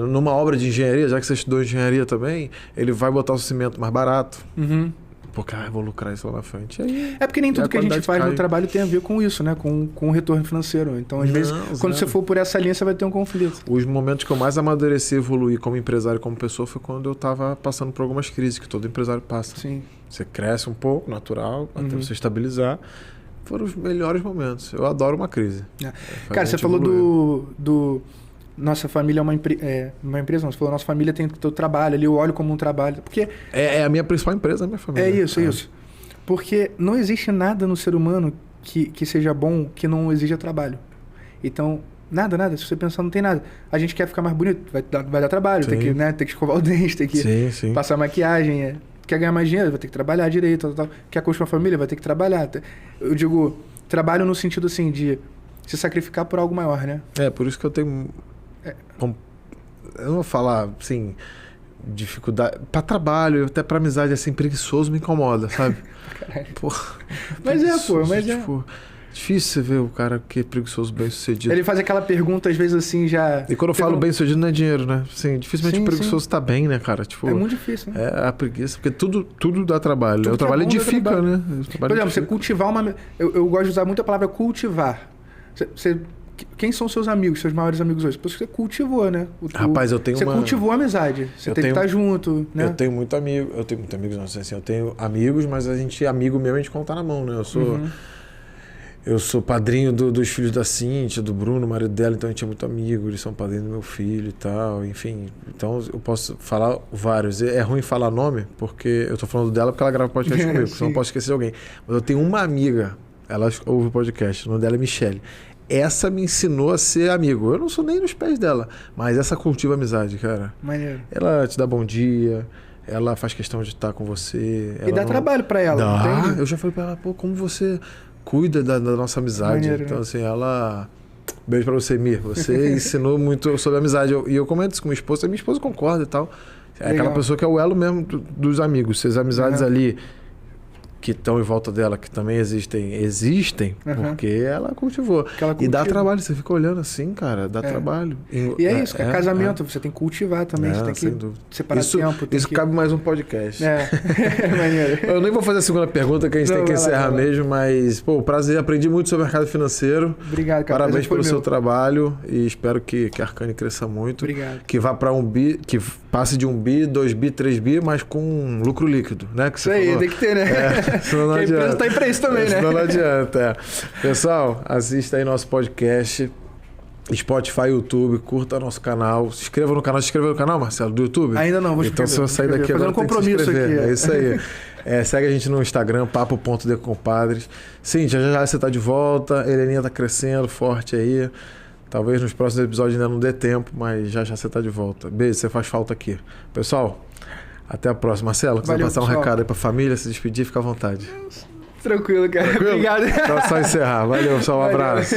numa obra de engenharia, já que você estudou engenharia também, ele vai botar o cimento mais barato. Porque eu vou lucrar isso lá na frente. Aí, porque nem tudo que a gente faz no trabalho tem a ver com isso, né? Com o retorno financeiro. Então, às vezes, quando você for por essa linha, você vai ter um conflito. Os momentos que eu mais amadureci e evoluí como empresário e como pessoa foi quando eu tava passando por algumas crises que todo empresário passa. Sim. Você cresce um pouco, natural, até você estabilizar. Foram os melhores momentos. Eu adoro uma crise. Cara, você falou do nossa família é uma empresa, não. Você falou, nossa família tem o teu trabalho ali, eu olho como um trabalho. Porque é a minha principal empresa, a minha família. É isso. Porque não existe nada no ser humano que seja bom que não exija trabalho. Então, nada. Se você pensar, não tem nada. A gente quer ficar mais bonito, vai dar trabalho. Tem que escovar o dente, tem que passar maquiagem. Quer ganhar mais dinheiro, vai ter que trabalhar direito. Tal. Quer construir uma família, vai ter que trabalhar. Eu digo, trabalho no sentido assim de se sacrificar por algo maior, né? Por isso que eu tenho... Eu não vou falar, assim, dificuldade... Pra trabalho, até pra amizade, assim, preguiçoso me incomoda, sabe? Caralho. Porra, mas difícil você ver o cara que é preguiçoso, bem-sucedido. Ele faz aquela pergunta, às vezes, assim, já... E quando eu falo bem-sucedido, não é dinheiro, né? Assim, dificilmente o preguiçoso tá bem, né, cara? Tipo, é muito difícil, né? É a preguiça, porque tudo dá trabalho. O trabalho edifica, né? Por exemplo, você cultivar uma... Eu gosto de usar muito a palavra cultivar. Quem são seus amigos, seus maiores amigos hoje? Porque você cultivou, né? Rapaz, eu tenho Você cultivou a amizade. Você tem que estar junto, né? Eu tenho muito amigo. Eu tenho muitos amigos, não sei assim. Eu tenho amigos, mas amigo mesmo, a gente conta na mão, né? Eu sou padrinho dos filhos da Cíntia, do Bruno, marido dela, então a gente é muito amigo, eles são padrinhos do meu filho e tal, enfim. Então eu posso falar vários. É ruim falar nome, porque eu tô falando dela porque ela grava podcast comigo, porque eu não posso esquecer de alguém. Mas eu tenho uma amiga, ela ouve o podcast, o nome dela é Michele. essa me ensinou a ser amigo. Eu não sou nem nos pés dela, mas essa cultiva amizade, cara. Maneiro. Ela te dá bom dia, ela faz questão de estar com você. E dá trabalho pra ela, não tem? Eu já falei pra ela, pô, como você cuida da nossa amizade. Maneiro, então, né? assim, ela... Beijo pra você, Mir. Você ensinou muito sobre amizade. E eu comento isso com minha esposa, e minha esposa concorda e tal. É aquela pessoa que é o elo mesmo dos amigos. Se as amizades ali que estão em volta dela, que também existem porque ela cultivou. E dá trabalho, você fica olhando assim, cara, dá trabalho. E é isso, que é casamento, você tem que cultivar também, você tem que separar tempo. Isso cabe mais um podcast. Maneiro. Eu nem vou fazer a segunda pergunta, que a gente tem que encerrar mesmo, mas, pô, prazer, aprendi muito sobre o mercado financeiro. Obrigado, cara. Parabéns pelo seu trabalho e espero que a Arcane cresça muito. Obrigado. Que vá para 1 bi, que passe de 1 bi, 2 bi, 3 bi, mas com lucro líquido, né? Que você falou. Tem que ter, né? Senão não adianta. A empresa tá aí pra isso também, né? Senão não adianta. Pessoal, assista aí nosso podcast, Spotify, YouTube, curta nosso canal, se inscreva no canal. Se inscreveu no canal, Marcelo, do YouTube? Ainda não, vou Então se eu sair daqui agora, fazendo um compromisso aqui. É isso aí. Segue a gente no Instagram, papo.decompadres. Cíntia, já você tá de volta, Heleninha tá crescendo forte aí. Talvez nos próximos episódios ainda não dê tempo, mas já você tá de volta. Beijo, você faz falta aqui. Pessoal, até a próxima. Marcelo, quiser passar um recado aí pra família, se despedir, fica à vontade. Tranquilo, cara. Tranquilo? Obrigado. Então é só encerrar. Valeu, pessoal. Um abraço.